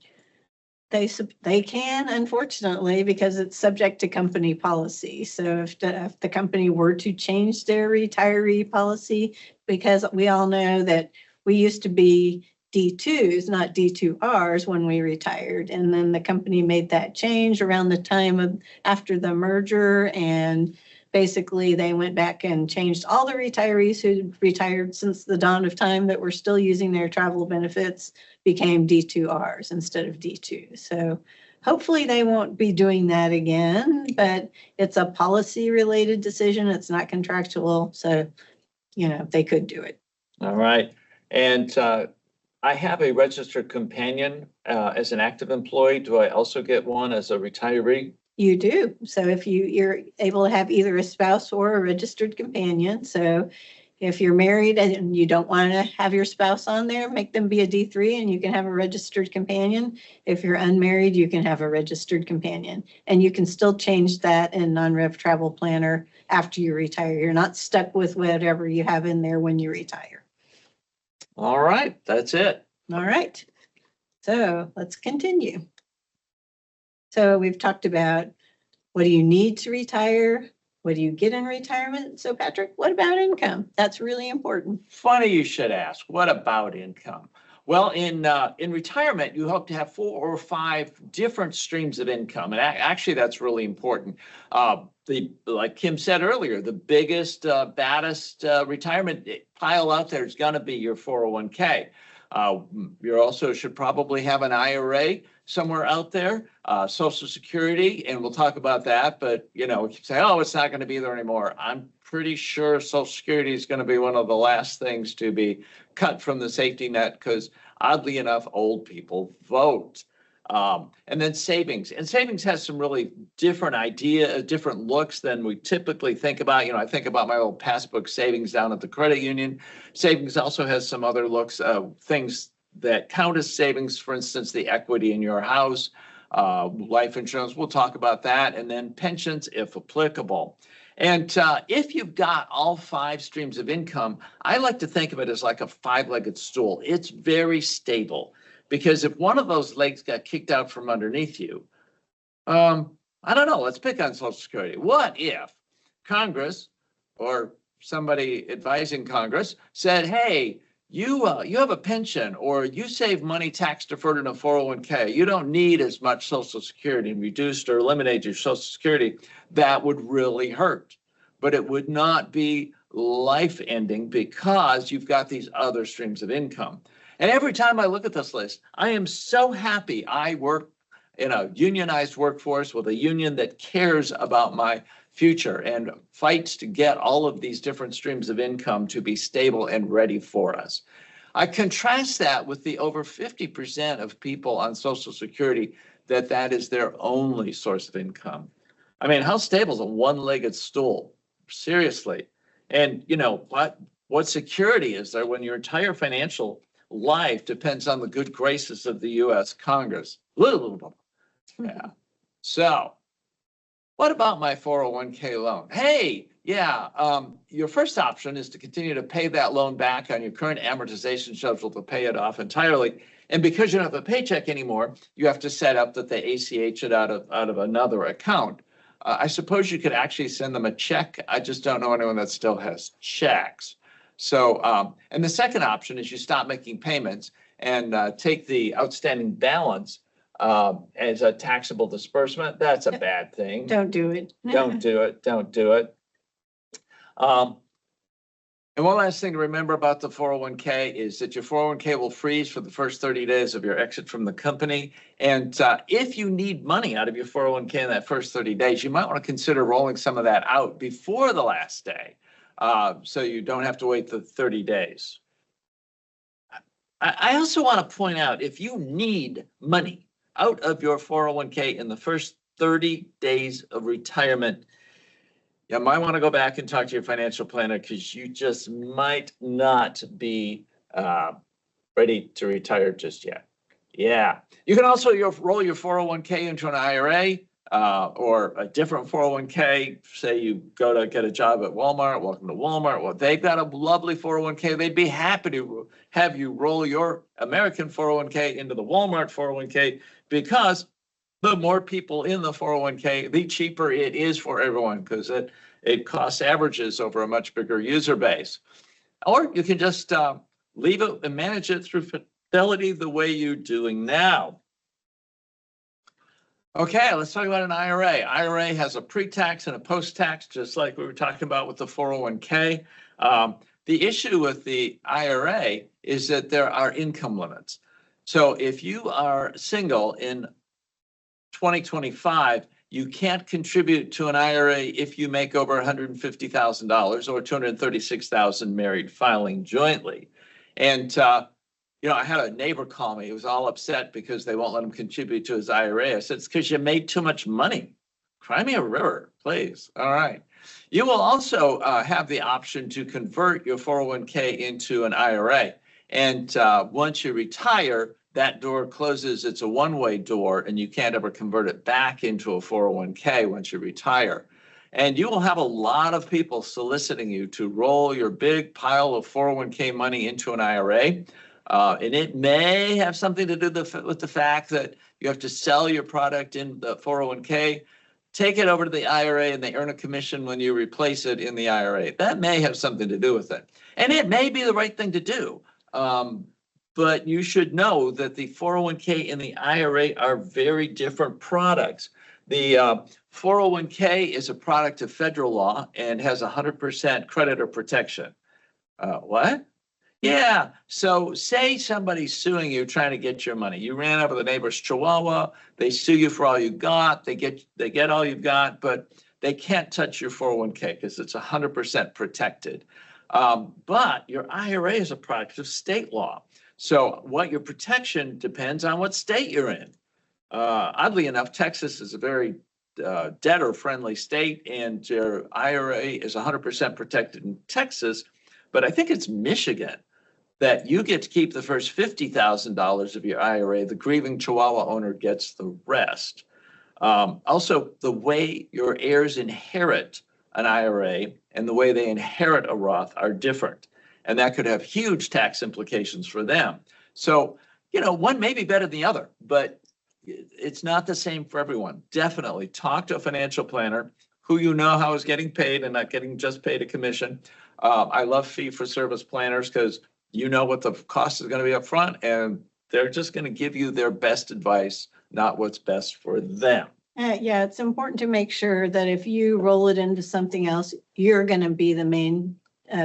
They can, unfortunately, because it's subject to company policy. So if the company were to change their retiree policy, because we all know that we used to be D2s, not D2Rs when we retired. And then the company made that change around the time after the merger, and basically they went back and changed all the retirees who retired since the dawn of time that were still using their travel benefits became D2Rs instead of D2. So hopefully they won't be doing that again, but it's a policy related decision. It's not contractual. So, they could do it. All right. And I have a registered companion as an active employee. Do I also get one as a retiree? You do. So if you're able to have either a spouse or a registered companion. So if you're married and you don't want to have your spouse on there, make them be a D3 and you can have a registered companion. If you're unmarried, you can have a registered companion. And you can still change that in non-rev travel planner after you retire. You're not stuck with whatever you have in there when you retire. All right. That's it. All right. So let's continue. So we've talked about what do you need to retire? What do you get in retirement? So Patrick, what about income? That's really important. Funny you should ask. What about income? Well, in retirement, you hope to have 4 or 5 different streams of income. And actually, that's really important. Like Kim said earlier, the biggest, baddest retirement pile out there is going to be your 401k. You also should probably have an IRA somewhere out there, Social Security, and we'll talk about that. But, we keep saying, oh, it's not going to be there anymore. I'm pretty sure Social Security is going to be one of the last things to be cut from the safety net because, oddly enough, old people vote. And then savings. And savings has some really different looks than we typically think about. I think about my old passbook savings down at the credit union. Savings also has some other looks, things that count as savings, for instance, the equity in your house, life insurance. We'll talk about that. And then pensions, if applicable. And if you've got all 5 streams of income, I like to think of it as like a 5-legged stool. It's very stable. Because if one of those legs got kicked out from underneath you, I don't know. Let's pick on Social Security. What if Congress or somebody advising Congress said, hey, you have a pension or you save money tax deferred in a 401k. You don't need as much Social Security, and reduced or eliminate your Social Security. That would really hurt, but it would not be life ending because you've got these other streams of income. And every time I look at this list, I am so happy I work in a unionized workforce with a union that cares about my future and fights to get all of these different streams of income to be stable and ready for us. I contrast that with the over 50% of people on Social Security that is their only source of income. I mean, how stable is a one-legged stool? Seriously. And you know, what security is there when your entire financial life depends on the good graces of the US Congress? Yeah. So what about my 401k loan? Hey, yeah, your first option is to continue to pay that loan back on your current amortization schedule to pay it off entirely. And because you don't have a paycheck anymore, you have to set up that they ACH it out of another account. I suppose you could actually send them a check. I just don't know anyone that still has checks. So, and the second option is you stop making payments and take the outstanding balance as a taxable disbursement. That's a bad thing. Don't do it. Don't do it. Don't do it. And one last thing to remember about the 401k is that your 401k will freeze for the first 30 days of your exit from the company. And if you need money out of your 401k in that first 30 days, you might want to consider rolling some of that out before the last day, so you don't have to wait the 30 days. I also want to point out, if you need money out of your 401k in the first 30 days of retirement, you might want to go back and talk to your financial planner, because you just might not be ready to retire just yet. Yeah. You can also roll your 401k into an IRA or a different 401k. Say you go to get a job at Walmart. Welcome to Walmart. Well, they've got a lovely 401k. They'd be happy to have you roll your American 401k into the Walmart 401k, because the more people in the 401k, the cheaper it is for everyone, because it costs averages over a much bigger user base. Or you can just leave it and manage it through Fidelity the way you're doing now. Okay, let's talk about an IRA. IRA has a pre-tax and a post-tax, just like we were talking about with the 401k. The issue with the IRA is that there are income limits. So if you are single in 2025, you can't contribute to an IRA if you make over $150,000 or $236,000 married filing jointly. And you know, I had a neighbor call me. He was all upset because they won't let him contribute to his IRA. I said, it's because you made too much money. Cry me a river, please. All right. You will also have the option to convert your 401k into an IRA. And once you retire, that door closes. It's a one-way door, and you can't ever convert it back into a 401k once you retire. And you will have a lot of people soliciting you to roll your big pile of 401k money into an IRA. And it may have something to do with the fact that you have to sell your product in the 401k, take it over to the IRA, and they earn a commission when you replace it in the IRA. That may have something to do with it. And it may be the right thing to do. But you should know that the 401k and the IRA are very different products. The 401k is a product of federal law and has 100% creditor protection. What? Yeah. So say somebody's suing you trying to get your money. You ran over the neighbor's chihuahua. They sue you for all you got. They get all you've got, but they can't touch your 401k because it's 100% protected. But your IRA is a product of state law. So what your protection depends on what state you're in. Oddly enough, Texas is a very debtor-friendly state, and your IRA is 100% protected in Texas. But I think it's Michigan that you get to keep the first $50,000 of your IRA. The grieving Chihuahua owner gets the rest. Also, the way your heirs inherit an IRA and the way they inherit a Roth are different. And that could have huge tax implications for them. So, you know, one may be better than the other, but it's not the same for everyone. Definitely talk to a financial planner who you know how is getting paid and not getting just paid a commission. I love fee for service planners because you know what the cost is going to be up front, and they're just going to give you their best advice, not what's best for them. Yeah, it's important to make sure that if you roll it into something else, you're going to be the main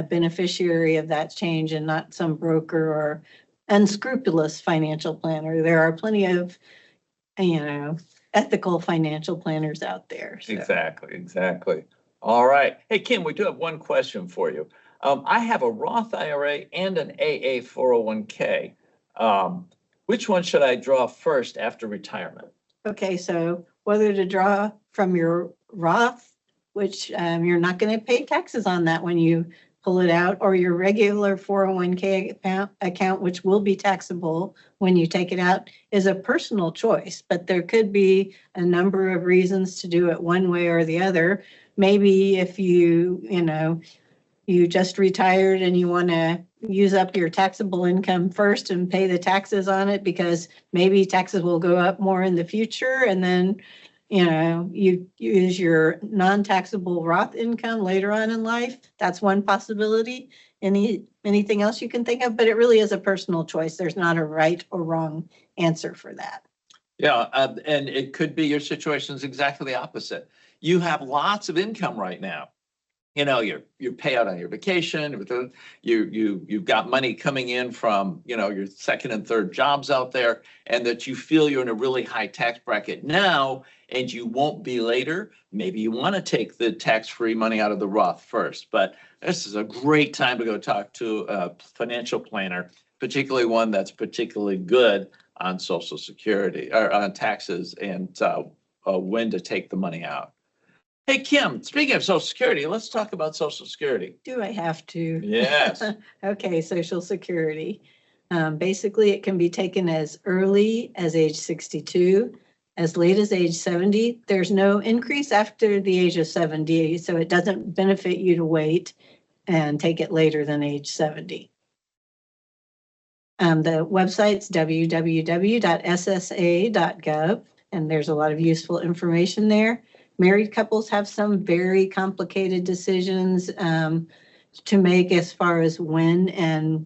beneficiary of that change and not some broker or unscrupulous financial planner. There are plenty of, ethical financial planners out there. So. Exactly. All right. Hey, Kim, we do have one question for you. I have a Roth IRA and an AA 401k. Which one should I draw first after retirement? Okay, so whether to draw from your Roth, which you're not going to pay taxes on that when you pull it out, or your regular 401k account, which will be taxable when you take it out, is a personal choice. But there could be a number of reasons to do it one way or the other. Maybe if you just retired and you want to use up your taxable income first and pay the taxes on it because maybe taxes will go up more in the future, and then you use your non-taxable Roth income later on in life. That's one possibility. Anything else you can think of, but it really is a personal choice. There's not a right or wrong answer for that. Yeah, and it could be your situation is exactly the opposite. You have lots of income right now. Your payout on your vacation, you've got money coming in from, your second and third jobs out there, and that you feel you're in a really high tax bracket now, and you won't be later. Maybe you want to take the tax-free money out of the Roth first, but this is a great time to go talk to a financial planner, particularly one that's particularly good on Social Security or on taxes and when to take the money out. Hey, Kim, speaking of Social Security, let's talk about Social Security. Do I have to? Yes. Okay, Social Security. Basically, it can be taken as early as age 62, as late as age 70. There's no increase after the age of 70, so it doesn't benefit you to wait and take it later than age 70. The website's www.ssa.gov, and there's a lot of useful information there. Married couples have some very complicated decisions to make as far as when and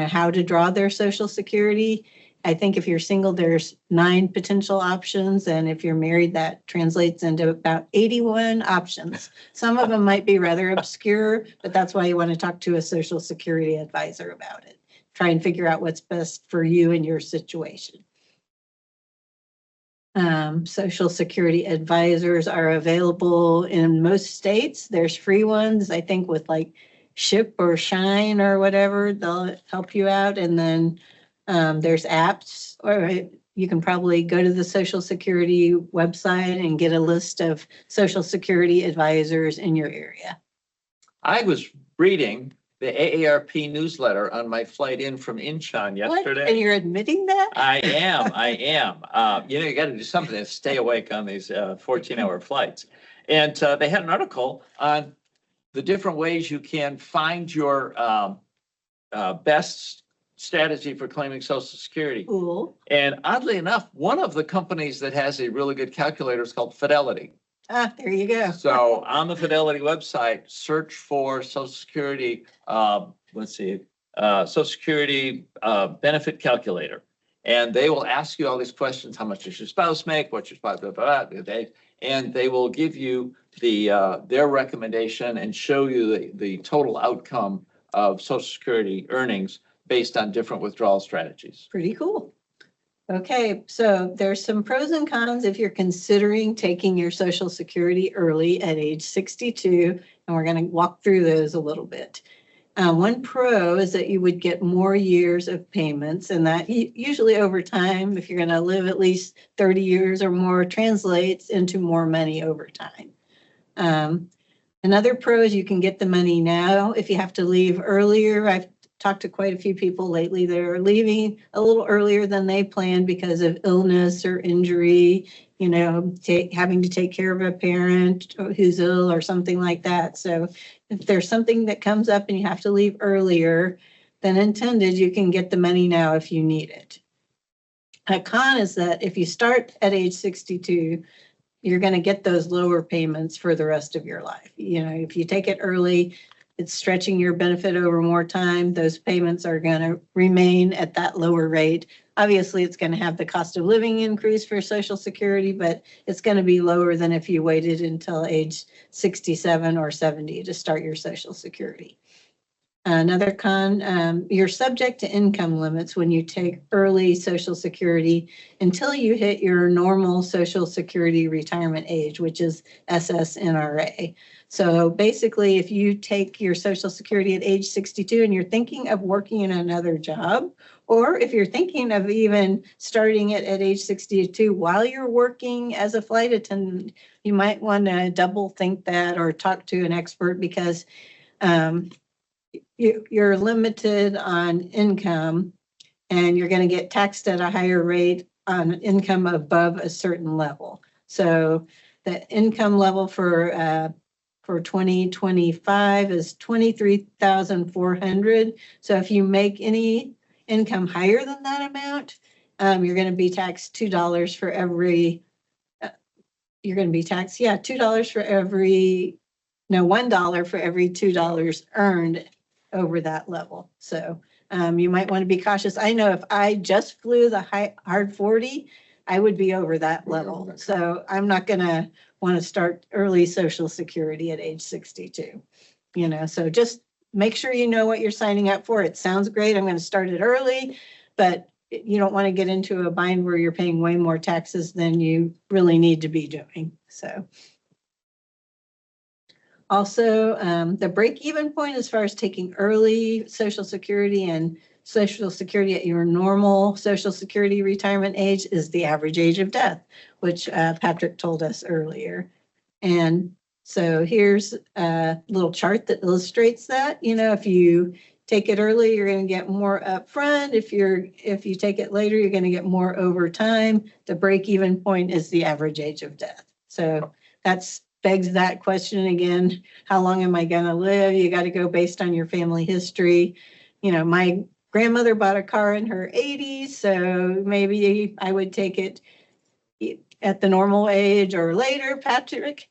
how to draw their Social Security. I think if you're single, there's 9 potential options, and if you're married, that translates into about 81 options. Some of them might be rather obscure, but that's why you want to talk to a Social Security advisor about it. Try and figure out what's best for you and your situation. Social Security advisors are available in most states. There's free ones, I think, with like Ship or Shine or whatever. They'll help you out. And then there's apps, or you can probably go to the Social Security website and get a list of Social Security advisors in your area. I was reading the AARP newsletter on my flight in from Incheon yesterday. What? And you're admitting that? I am. You got to do something to stay awake on these 14-hour flights. And they had an article on the different ways you can find your best strategy for claiming Social Security. Cool. And oddly enough, one of the companies that has a really good calculator is called Fidelity. There you go. So on the Fidelity website, search for Social Security, Social Security benefit calculator. And they will ask you all these questions. How much does your spouse make? What's your spouse, blah, blah, blah, and they will give you their recommendation and show you the total outcome of Social Security earnings based on different withdrawal strategies. Pretty cool. Okay, so there's some pros and cons if you're considering taking your Social Security early at age 62, and we're going to walk through those a little bit. One pro is that you would get more years of payments, and that usually over time, if you're going to live at least 30 years or more, translates into more money over time. Another pro is you can get the money now. If you have to leave earlier, I've talked to quite a few people lately that are leaving a little earlier than they planned because of illness or injury, having to take care of a parent who's ill or something like that. So if there's something that comes up and you have to leave earlier than intended, you can get the money now if you need it. A con is that if you start at age 62, you're going to get those lower payments for the rest of your life. You know, if you take it early, it's stretching your benefit over more time. Those payments are going to remain at that lower rate. Obviously, it's going to have the cost of living increase for Social Security, but it's going to be lower than if you waited until age 67 or 70 to start your Social Security. Another con, you're subject to income limits when you take early Social Security until you hit your normal Social Security retirement age, which is SSNRA. So basically, if you take your Social Security at age 62 and you're thinking of working in another job, or if you're thinking of even starting it at age 62 while you're working as a flight attendant, you might want to double think that or talk to an expert, because you're limited on income and you're going to get taxed at a higher rate on income above a certain level. So the income level for 2025 is 23,400. So if you make any income higher than that amount, you're going to be taxed $2 for every, you're going to be taxed, $2 for every, no, $1 for every $2 earned over that level. So you might want to be cautious. I know if I just flew the hard 40, I would be over that level. So I'm not going to want to start early Social Security at age 62. You know, so just make sure you know what you're signing up for. It sounds great, I'm going to start it early, but you don't want to get into a bind where you're paying way more taxes than you really need to be doing. So also, the break-even point as far as taking early Social Security and Social Security at your normal Social Security retirement age is the average age of death, which Patrick told us earlier. And so here's a little chart that illustrates that. You know, if you take it early, you're going to get more upfront. If you take it later, you're going to get more over time. The break-even point is the average age of death. So that's begs that question again. How long am I going to live? You got to go based on your family history. You know, my grandmother bought a car in her 80s, so maybe I would take it at the normal age or later. Patrick,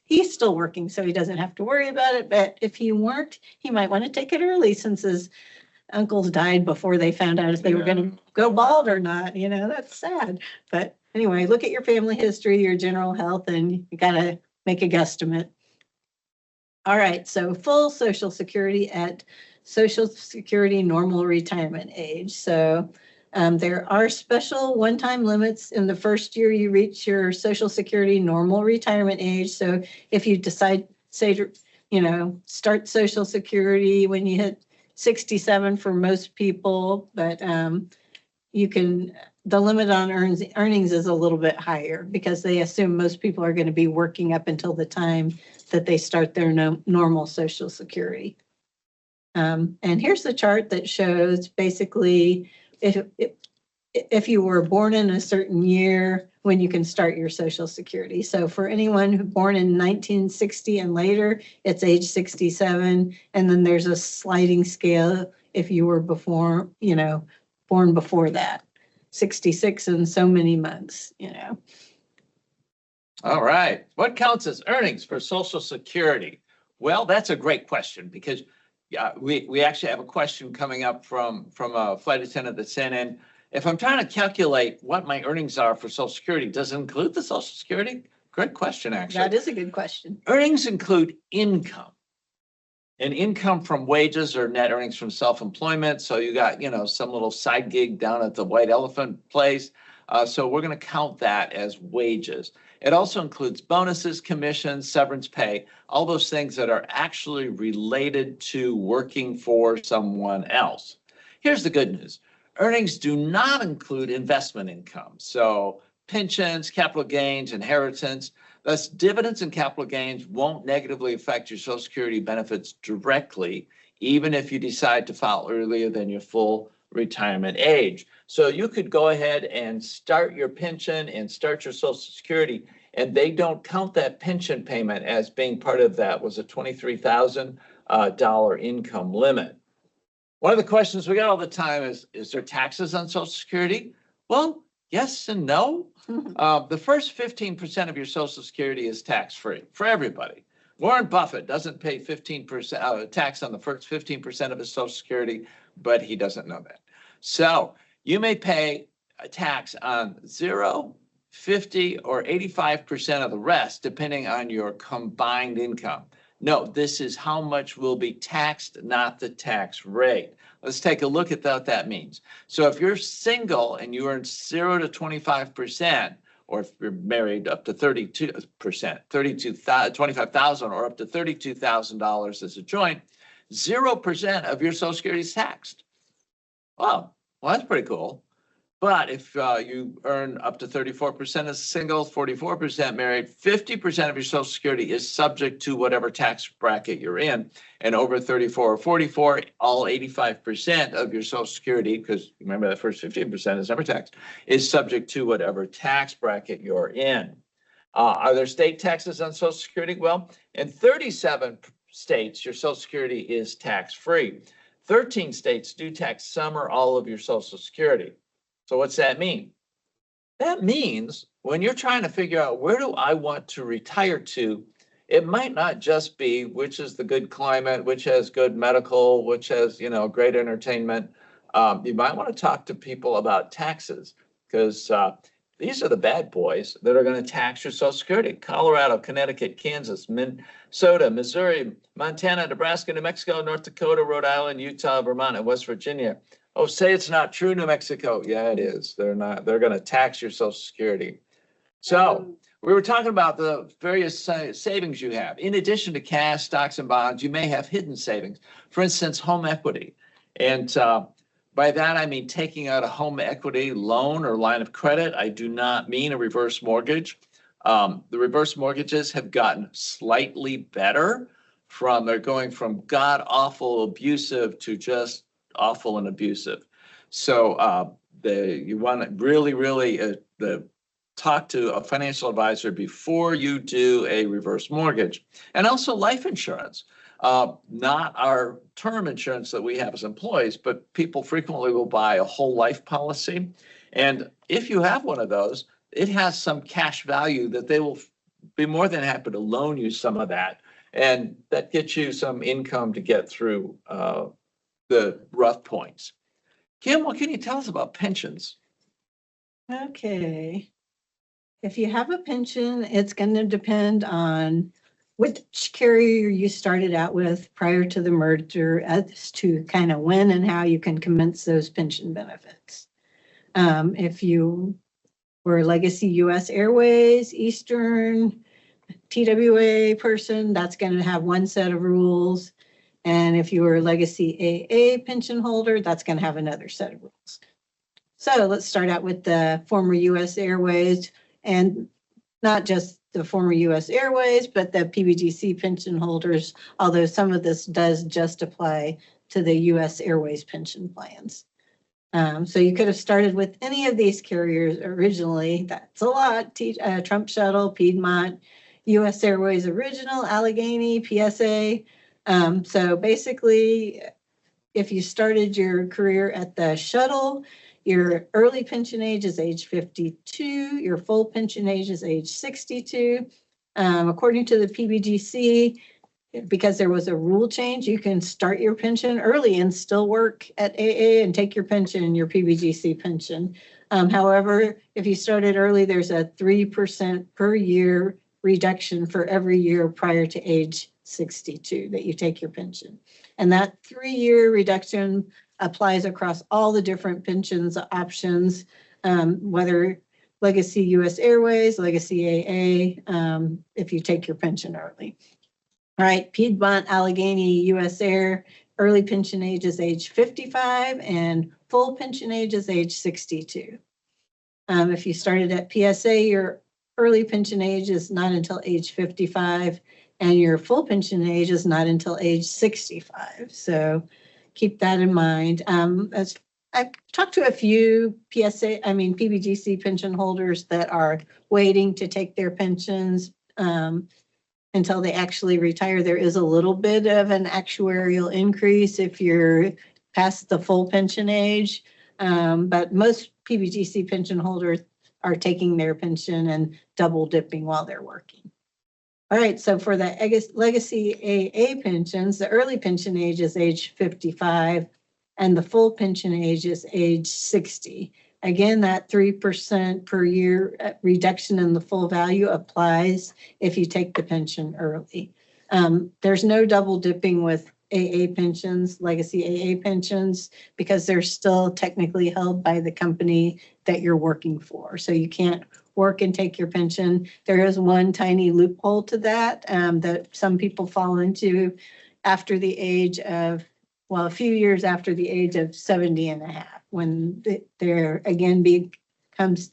he's still working, so he doesn't have to worry about it. But if he weren't, he might want to take it early since his uncles died before they found out if they were going to go bald or not. You know, that's sad. But anyway, look at your family history, your general health, and you got to make a guesstimate. All right, so full Social Security at Social Security normal retirement age. So there are special one-time limits in the first year you reach your Social Security normal retirement age. So if you decide, say, you know, start Social Security when you hit 67 for most people, but you can, the limit on earnings is a little bit higher because they assume most people are going to be working up until the time that they start their normal Social Security. And here's the chart that shows basically if you were born in a certain year when you can start your Social Security. So for anyone who born in 1960 and later, it's age 67. And then there's a sliding scale if you were before, you know, born before that, 66 and so many months, you know. All right. What counts as earnings for Social Security? Well, that's a great question because we actually have a question coming up from a flight attendant that sent in. If I'm trying to calculate what my earnings are for Social Security, does it include the Social Security? Great question, actually. That is a good question. Earnings include income. And income from wages or net earnings from self-employment. So you got, you know, some little side gig down at the White Elephant place. So we're going to count that as wages. It also includes bonuses, commissions, severance pay, all those things that are actually related to working for someone else. Here's the good news. Earnings do not include investment income. So pensions, capital gains, inheritance. Thus, dividends and capital gains won't negatively affect your Social Security benefits directly, even if you decide to file earlier than your full retirement age. So you could go ahead and start your pension and start your Social Security, and they don't count that pension payment as being part of that was a $23,000 income limit. One of the questions we get all the time is there taxes on Social Security? Well, Yes and no. The first 15% of your Social Security is tax-free for everybody. Warren Buffett doesn't pay 15% tax on the first 15% of his Social Security, but he doesn't know that. So you may pay a tax on 0, 50, or 85% of the rest, depending on your combined income. No, this is how much will be taxed, not the tax rate. Let's take a look at what that means. So if you're single and you earn 0 to 25%, or if you're married up to 32%, 25,000 or up to $32,000 as a joint, 0% of your Social Security is taxed. Well, that's pretty cool. But if you earn up to 34% as single, 44% married, 50% of your Social Security is subject to whatever tax bracket you're in. And over 34 or 44, all 85% of your Social Security, because remember that first 15% is never taxed, is subject to whatever tax bracket you're in. Are there state taxes on Social Security? Well, in 37 states, your Social Security is tax-free. 13 states do tax some or all of your Social Security. So what's that mean? That means when you're trying to figure out where do I want to retire to, it might not just be which is the good climate, which has good medical, which has, great entertainment. You might want to talk to people about taxes because these are the bad boys that are going to tax your Social Security. Colorado, Connecticut, Kansas, Minnesota, Missouri, Montana, Nebraska, New Mexico, North Dakota, Rhode Island, Utah, Vermont, and West Virginia. Oh, say it's not true, New Mexico. Yeah, it is. They're not. They're going to tax your Social Security. So we were talking about the various savings you have. In addition to cash, stocks, and bonds, you may have hidden savings. For instance, home equity. And by that, I mean taking out a home equity loan or line of credit. I do not mean a reverse mortgage. The reverse mortgages have gotten slightly better. They're going from god-awful abusive to just awful and abusive. So you want to really talk to a financial advisor before you do a reverse mortgage. And also life insurance, not our term insurance that we have as employees, but people frequently will buy a whole life policy. And if you have one of those, it has some cash value that they will be more than happy to loan you some of that. And that gets you some income to get through the rough points. Kim, what can you tell us about pensions? Okay. If you have a pension, it's going to depend on which carrier you started out with prior to the merger as to kind of when and how you can commence those pension benefits. If you were Legacy US Airways, Eastern, TWA person, that's going to have one set of rules. And if you were a Legacy AA pension holder, that's going to have another set of rules. So let's start out with the former US Airways, and not just the former US Airways, but the PBGC pension holders, although some of this does just apply to the US Airways pension plans. So you could have started with any of these carriers originally. That's a lot. Trump Shuttle, Piedmont, US Airways Original, Allegheny, PSA. So basically, if you started your career at the Shuttle, your early pension age is age 52, your full pension age is age 62. According to the PBGC, because there was a rule change, you can start your pension early and still work at AA and take your pension, your PBGC pension. However, if you started early, there's a 3% per year reduction for every year prior to age 62 that you take your pension. And that 3-year reduction applies across all the different pensions options, whether Legacy US Airways, Legacy AA, if you take your pension early. All right, Piedmont, Allegheny, US Air, early pension age is age 55 and full pension age is age 62. If you started at PSA, your early pension age is not until age 55 and your full pension age is not until age 65. So keep that in mind. As I've talked to a few PBGC pension holders that are waiting to take their pensions until they actually retire. There is a little bit of an actuarial increase if you're past the full pension age. But most PBGC pension holders are taking their pension and double dipping while they're working. All right, so for the legacy AA pensions, the early pension age is age 55 and the full pension age is age 60. Again, that 3% per year reduction in the full value applies if you take the pension early. There's no double dipping with AA pensions, legacy AA pensions, because they're still technically held by the company that you're working for. So you can't work and take your pension. There is one tiny loophole to that that some people fall into after the age of, well, a few years after the age of 70 and a half, when there again becomes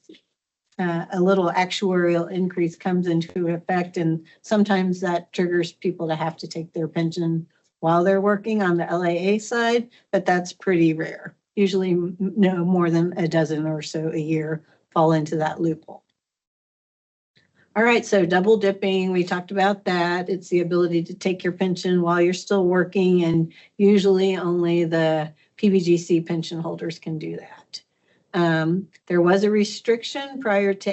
a little actuarial increase comes into effect. And sometimes that triggers people to have to take their pension while they're working on the LAA side, but that's pretty rare. Usually no more than a dozen or so a year fall into that loophole. All right, so double dipping, we talked about that. It's the ability to take your pension while you're still working, and usually only the PBGC pension holders can do that. There was a restriction prior to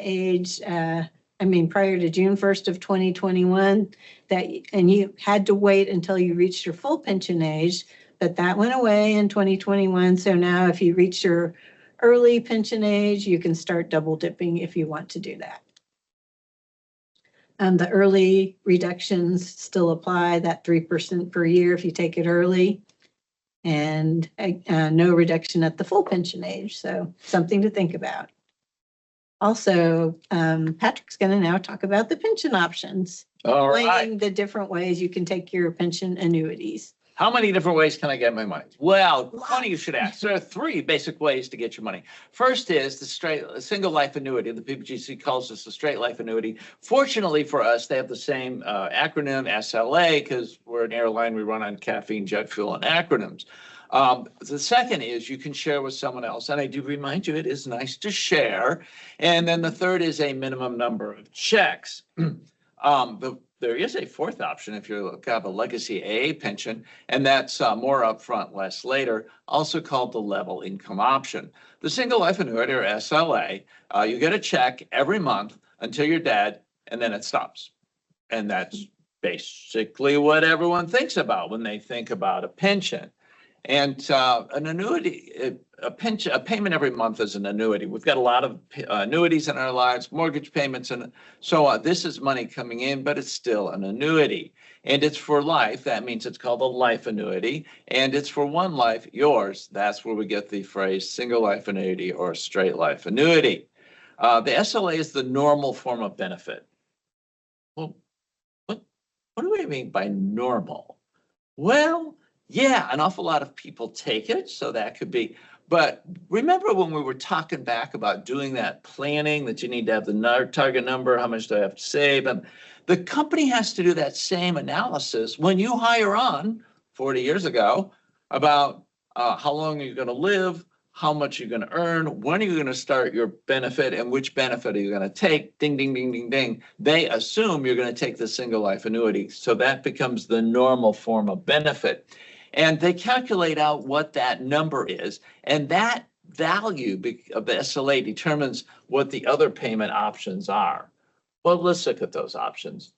prior to June 1st of 2021 and you had to wait until you reached your full pension age, but that went away in 2021. So now if you reach your early pension age, you can start double dipping if you want to do that. The early reductions still apply, that 3% per year if you take it early, and no reduction at the full pension age. So something to think about. Also, Patrick's going to now talk about the pension options. All right. The different ways you can take your pension annuities. How many different ways can I get my money? Well, funny you should ask. There are three basic ways to get your money. First is the single life annuity. The PBGC calls this a straight life annuity. Fortunately for us, they have the same acronym, SLA, because we're an airline, we run on caffeine, jet fuel, and acronyms. The second is you can share with someone else. And I do remind you, it is nice to share. And then the third is a minimum number of checks. There is a fourth option if you have a legacy AA pension, and that's more upfront, less later, also called the level income option. The single life annuity, or SLA, you get a check every month until you're dead, and then it stops. And that's basically what everyone thinks about when they think about a pension. And an annuity, a payment every month is an annuity. We've got a lot of annuities in our lives, mortgage payments, and so on. This is money coming in, but it's still an annuity. And it's for life. That means it's called a life annuity. And it's for one life, yours. That's where we get the phrase single life annuity or straight life annuity. The SLA is the normal form of benefit. Well, what do we mean by normal? Well, yeah, an awful lot of people take it, so that could be. But remember when we were talking back about doing that planning, that you need to have the target number, how much do I have to save? And the company has to do that same analysis when you hire on 40 years ago about how long are you going to live, how much you're going to earn, when are you going to start your benefit, and which benefit are you going to take? Ding, ding, ding, ding, ding. They assume you're going to take the single life annuity. So that becomes the normal form of benefit. And they calculate out what that number is, and that value of the SLA determines what the other payment options are. Well, let's look at those options.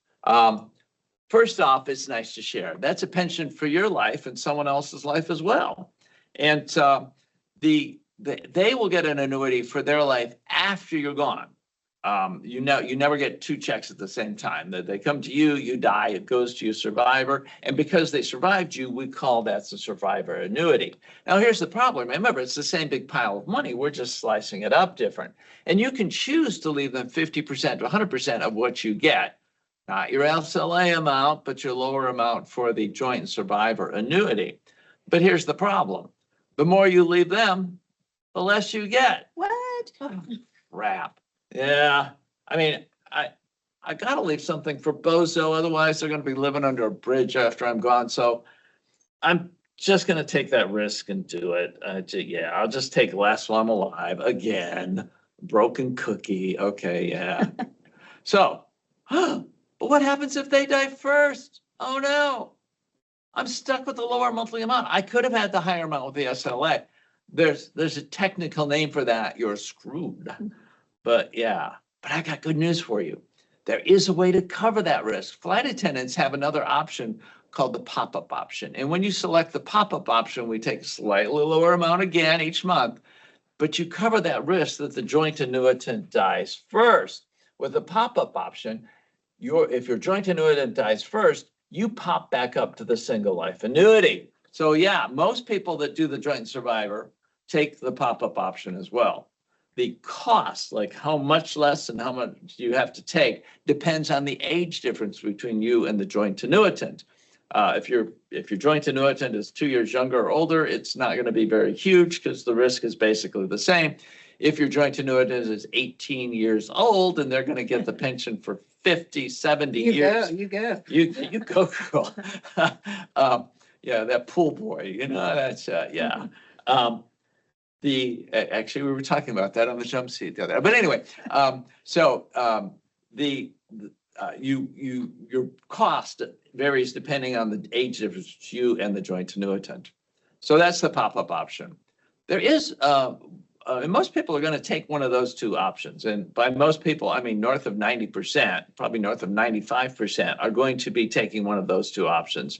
First off, it's nice to share. That's a pension for your life and someone else's life as well. And they will get an annuity for their life after you're gone. You never get two checks at the same time. They come to you, you die, it goes to your survivor. And because they survived you, we call that the survivor annuity. Now, here's the problem. Remember, it's the same big pile of money. We're just slicing it up different. And you can choose to leave them 50% to 100% of what you get. Not your SLA amount, but your lower amount for the joint survivor annuity. But here's the problem. The more you leave them, the less you get. What? Oh, crap. Yeah, I mean, I got to leave something for Bozo, otherwise they're going to be living under a bridge after I'm gone. So I'm just going to take that risk and do it. Yeah, I'll just take less while I'm alive. Again, broken cookie. Okay, yeah. So, but what happens if they die first? Oh no, I'm stuck with the lower monthly amount. I could have had the higher amount with the SLA. there's a technical name for that. You're screwed. But yeah, but I got good news for you. There is a way to cover that risk. Flight attendants have another option called the pop-up option. And when you select the pop-up option, we take a slightly lower amount again each month, but you cover that risk that the joint annuitant dies first. With the pop-up option, if your joint annuitant dies first, you pop back up to the single life annuity. So yeah, most people that do the joint survivor take the pop-up option as well. The cost, like how much less and how much you have to take, depends on the age difference between you and the joint annuitant. If your joint annuitant is 2 years younger or older, it's not going to be very huge because the risk is basically the same. If your joint annuitant is 18 years old and they're going to get the pension for 50, 70 years. You go. You go, girl. Yeah, that pool boy, that's, yeah. Actually, we were talking about that on the jump seat the other day. But anyway, your cost varies depending on the age difference between you and the joint annuitant. So that's the pop-up option. There is, and most people are going to take one of those two options. And by most people, I mean north of 90%, probably north of 95% are going to be taking one of those two options.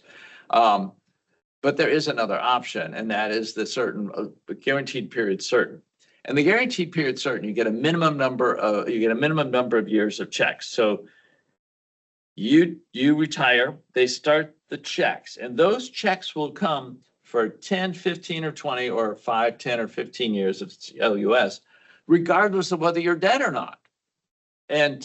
But there is another option, and that is the guaranteed period certain. And the guaranteed period certain, you get a minimum number of years of checks. So you retire, they start the checks, and those checks will come for 10, 15, or 20, or 5, 10, or 15 years if it's LUS, regardless of whether you're dead or not. And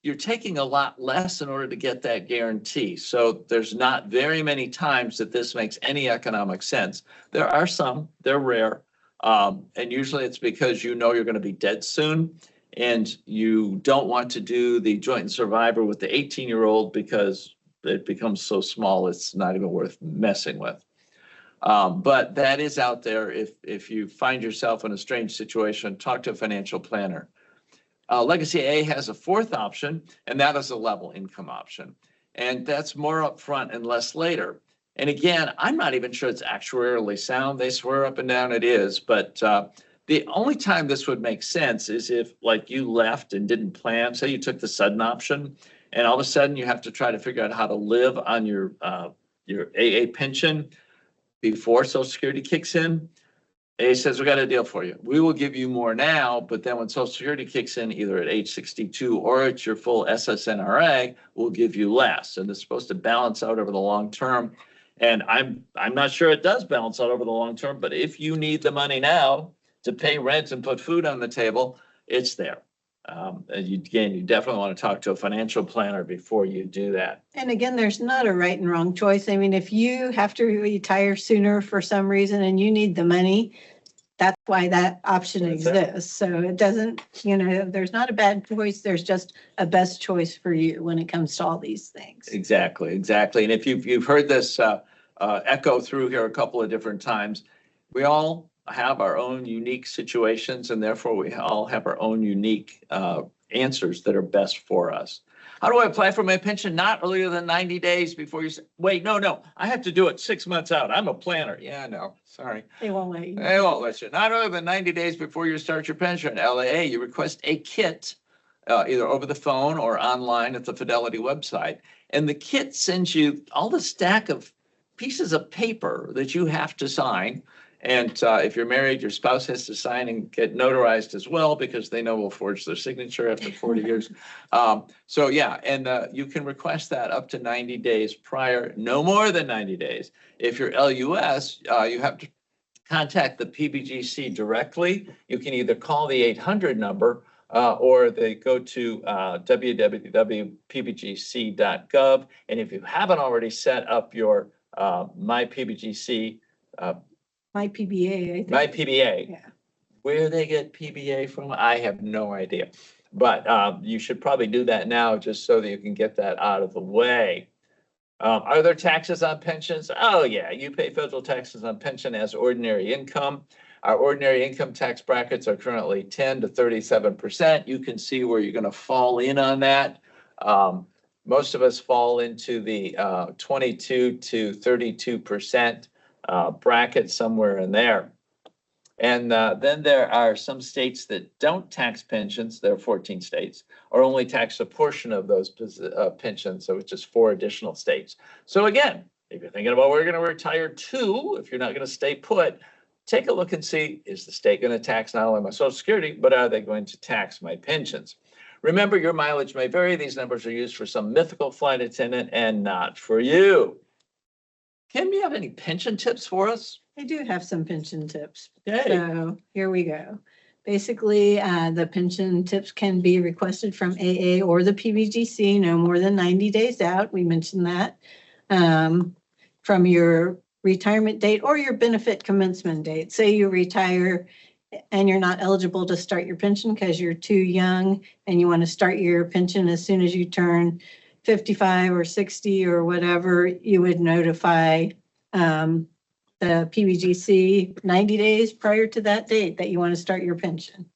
you're taking a lot less in order to get that guarantee. So there's not very many times that this makes any economic sense. There are some, they're rare. And usually it's because you're going to be dead soon and you don't want to do the joint and survivor with the 18-year-old because it becomes so small, it's not even worth messing with. But that is out there. If you find yourself in a strange situation, talk to a financial planner. Legacy A has a fourth option, and that is a level income option. And that's more upfront and less later. And again, I'm not even sure it's actuarially sound. They swear up and down it is. But the only time this would make sense is if, like, you left and didn't plan. Say you took the sudden option, and all of a sudden you have to try to figure out how to live on your AA pension before Social Security kicks in. AA says, we got a deal for you. We will give you more now, but then when Social Security kicks in, either at age 62 or at your full SSNRA, we'll give you less. And it's supposed to balance out over the long term. And I'm not sure it does balance out over the long term, but if you need the money now to pay rent and put food on the table, it's there. And you definitely want to talk to a financial planner before you do that. And again, there's not a right and wrong choice. I mean, if you have to retire sooner for some reason and you need the money, that's why that option exists. So it doesn't, there's not a bad choice. There's just a best choice for you when it comes to all these things. Exactly. And if you've heard this echo through here a couple of different times, we all have our own unique situations, and therefore we all have our own unique answers that are best for us. How do I apply for my pension? Not earlier than 90 days before you say, wait, no, I have to do it 6 months out. I'm a planner. Yeah, no, sorry. They won't let you. They won't let you. Not earlier than 90 days before you start your pension. LAA, you request a kit, either over the phone or online at the Fidelity website. And the kit sends you all the stack of pieces of paper that you have to sign. And if you're married, your spouse has to sign and get notarized as well, because they know we'll forge their signature after 40 years. So yeah, and you can request that up to 90 days prior, no more than 90 days. If you're LUS, you have to contact the PBGC directly. You can either call the 800 number or they go to www.pbgc.gov. And if you haven't already set up your My PBGC, My PBA, I think. My PBA. Yeah. Where they get PBA from, I have no idea. But you should probably do that now just so that you can get that out of the way. Are there taxes on pensions? Oh, yeah. You pay federal taxes on pension as ordinary income. Our ordinary income tax brackets are currently 10 to 37%. You can see where you're going to fall in on that. Most of us fall into the 22 to 32% bracket, somewhere in there. And then there are some states that don't tax pensions. There are 14 states, or only tax a portion of those pensions. So it's just 4 additional states. So again, if you're thinking about where you're going to retire to, if you're not going to stay put, take a look and see, is the state going to tax not only my Social Security, but are they going to tax my pensions? Remember, your mileage may vary. These numbers are used for some mythical flight attendant and not for you. Kim, do you have any pension tips for us? I do have some pension tips. Okay. So here we go. Basically, the pension tips can be requested from AA or the PBGC no more than 90 days out. We mentioned that. From your retirement date or your benefit commencement date. Say you retire and you're not eligible to start your pension because you're too young and you want to start your pension as soon as you turn 55 or 60 or whatever, you would notify the PBGC 90 days prior to that date that you want to start your pension.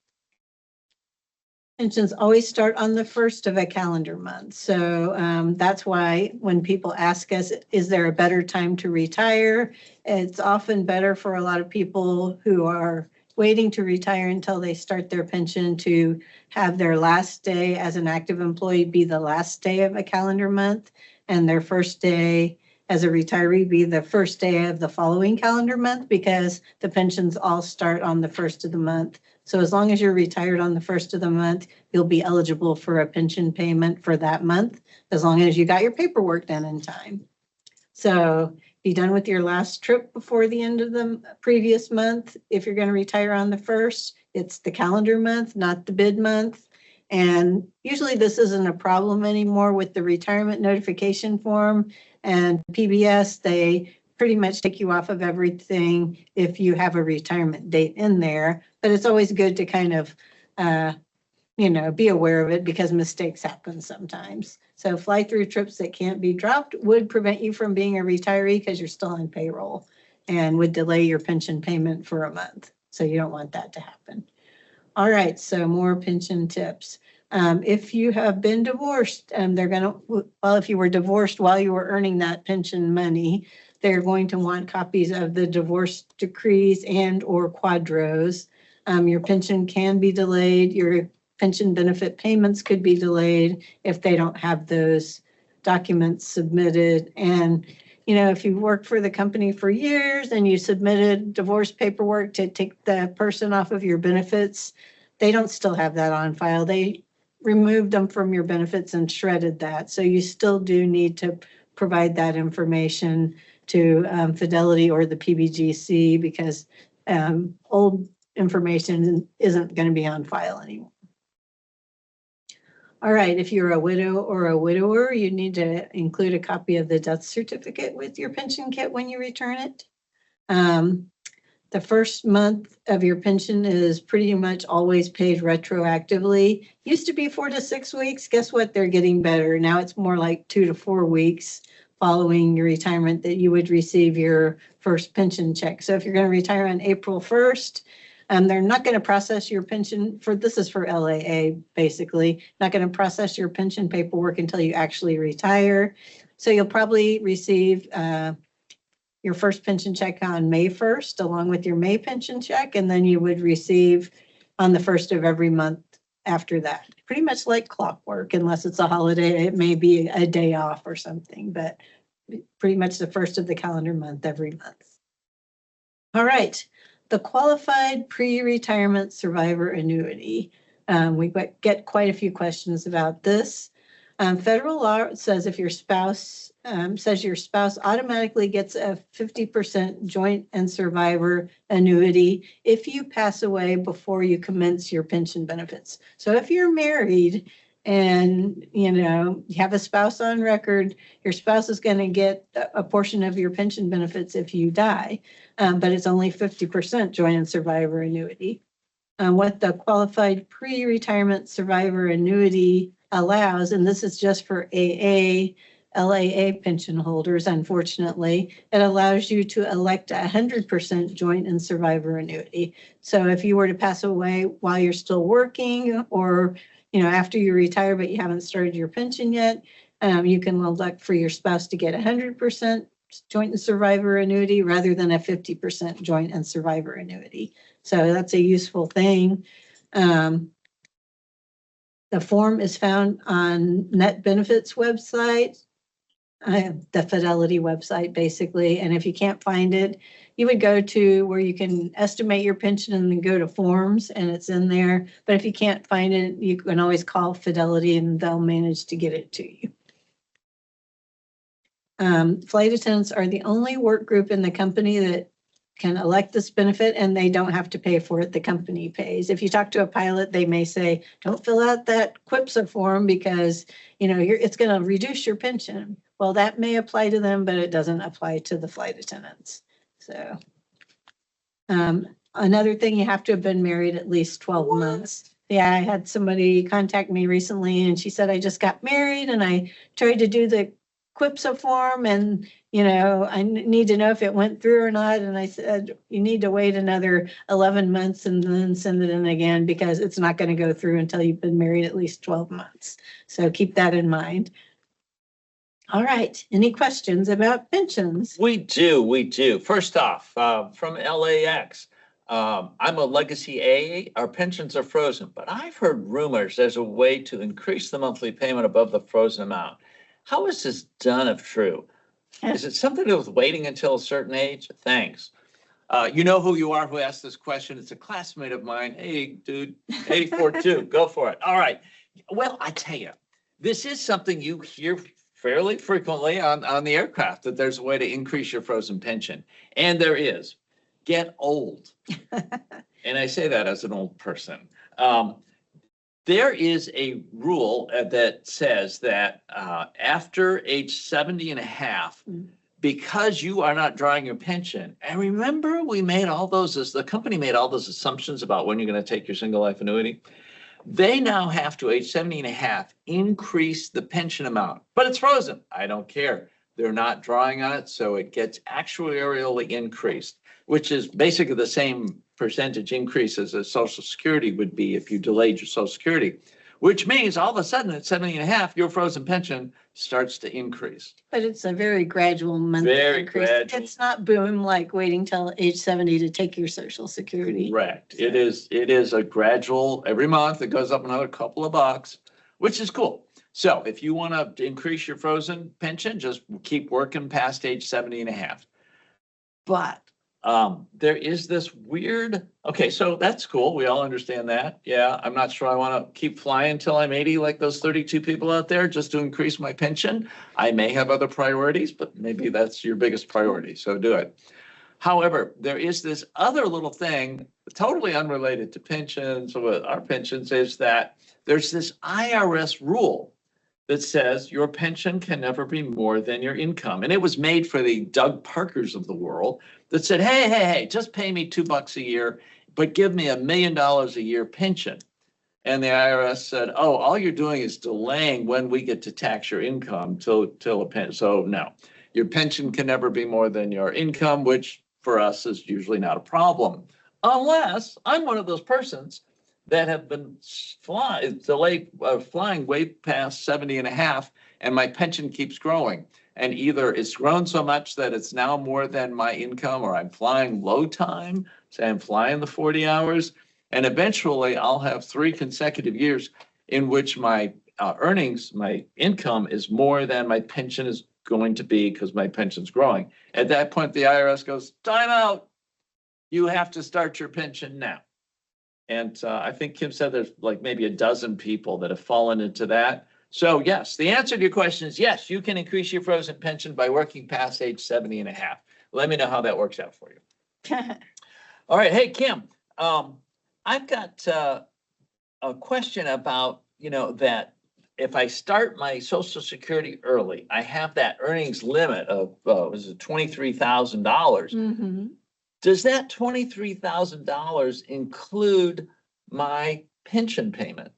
Pensions always start on the first of a calendar month. So that's why when people ask us, is there a better time to retire? It's often better for a lot of people who are waiting to retire until they start their pension to have their last day as an active employee be the last day of a calendar month, and their first day as a retiree be the first day of the following calendar month, because the pensions all start on the first of the month. So as long as you're retired on the first of the month, you'll be eligible for a pension payment for that month, as long as you got your paperwork done in time. So be done with your last trip before the end of the previous month. If you're going to retire on the first, it's the calendar month, not the bid month. And usually this isn't a problem anymore with the retirement notification form and PBS. They pretty much take you off of everything if you have a retirement date in there. But it's always good to kind of, be aware of it because mistakes happen sometimes. So fly through trips that can't be dropped would prevent you from being a retiree because you're still on payroll and would delay your pension payment for a month. So you don't want that to happen. All right, so more pension tips. If you have been divorced, if you were divorced while you were earning that pension money, they're going to want copies of the divorce decrees and or quadros. Your pension can be delayed. Your pension benefit payments could be delayed if they don't have those documents submitted. And, if you worked for the company for years and you submitted divorce paperwork to take the person off of your benefits, they don't still have that on file. They removed them from your benefits and shredded that. So you still do need to provide that information to Fidelity or the PBGC because old information isn't going to be on file anymore. All right, if you're a widow or a widower, you need to include a copy of the death certificate with your pension kit when you return it. The first month of your pension is pretty much always paid retroactively. Used to be 4 to 6 weeks. Guess what? They're getting better. Now it's more like 2 to 4 weeks following your retirement that you would receive your first pension check. So if you're going to retire on April 1st, they're not going to process your pension this is for LAA, basically, not going to process your pension paperwork until you actually retire. So you'll probably receive your first pension check on May 1st, along with your May pension check, and then you would receive on the 1st of every month after that. Pretty much like clockwork, unless it's a holiday, it may be a day off or something, but pretty much the 1st of the calendar month every month. All right. The qualified pre-retirement survivor annuity. We get quite a few questions about this. Federal law says if your spouse automatically gets a 50% joint and survivor annuity if you pass away before you commence your pension benefits. So if you're married and you have a spouse on record, your spouse is going to get a portion of your pension benefits if you die, but it's only 50% joint and survivor annuity. What the qualified pre-retirement survivor annuity allows, and this is just for LAA pension holders, unfortunately, it allows you to elect 100% joint and survivor annuity. So if you were to pass away while you're still working or after you retire, but you haven't started your pension yet, you can elect for your spouse to get 100% joint and survivor annuity rather than a 50% joint and survivor annuity. So that's a useful thing. The form is found on Net Benefits website, the Fidelity website, basically. And if you can't find it, you would go to where you can estimate your pension and then go to forms, and it's in there. But if you can't find it, you can always call Fidelity and they'll manage to get it to you. Flight attendants are the only work group in the company that can elect this benefit, and they don't have to pay for it. The company pays. If you talk to a pilot, they may say, don't fill out that QPSA form because, you know, it's going to reduce your pension. Well, that may apply to them, but it doesn't apply to the flight attendants. So another thing, you have to have been married at least 12 months. Yeah, I had somebody contact me recently and she said, I just got married and I tried to do the QPSA form and, you know, I need to know if it went through or not. And I said, you need to wait another 11 months and then send it in again because it's not going to go through until you've been married at least 12 months. So keep that in mind. All right. Any questions about pensions? We do. First off, from LAX, I'm a legacy A. Our pensions are frozen, but I've heard rumors there's a way to increase the monthly payment above the frozen amount. How is this done if true? Is it something to do with waiting until a certain age? Thanks. You know who you are who asked this question. It's a classmate of mine. Hey, dude, 84-2, go for it. All right. Well, I tell you, this is something you hear fairly frequently on the aircraft, that there's a way to increase your frozen pension. And there is. Get old. And I say that as an old person. There is a rule that says that after age 70 and a half, because you are not drawing your pension, and remember we made all those, the company made all those assumptions about when you're going to take your single life annuity. They now have to, age 70 and a half, increase the pension amount, but it's frozen. I don't care. They're not drawing on it, so it gets actuarially increased, which is basically the same percentage increase as a Social Security would be if you delayed your Social Security, which means all of a sudden at 70 and a half, your frozen pension starts to increase. But it's a very gradual monthly increase. Gradual. It's not boom like waiting till age 70 to take your Social Security. Correct. So. It is a gradual, every month it goes up another couple of bucks, which is cool. So if you want to increase your frozen pension, just keep working past age 70 and a half. But there is this weird, okay, so that's cool. We all understand that. Yeah, I'm not sure I want to keep flying until I'm 80 like those 32 people out there just to increase my pension. I may have other priorities, but maybe that's your biggest priority, so do it. However, there is this other little thing, totally unrelated to pensions, or our pensions, is that there's this IRS rule that says your pension can never be more than your income. And it was made for the Doug Parkers of the world that said, hey, just pay me $2 a year, but give me $1 million a year pension. And the IRS said, oh, all you're doing is delaying when we get to tax your income till a pension. So no, your pension can never be more than your income, which for us is usually not a problem, unless I'm one of those persons that have been flying way past 70 and a half, and my pension keeps growing. And either it's grown so much that it's now more than my income, or I'm flying low time, say I'm flying the 40 hours, and eventually I'll have 3 consecutive years in which my earnings, my income is more than my pension is going to be because my pension's growing. At that point, the IRS goes, time out. You have to start your pension now. And I think Kim said there's like maybe a dozen people that have fallen into that. So yes, the answer to your question is yes, you can increase your frozen pension by working past age 70 and a half. Let me know how that works out for you. All right. Hey, Kim, I've got a question about, that if I start my Social Security early, I have that earnings limit of, was it $23,000? Mm-hmm. Does that $23,000 include my pension payment?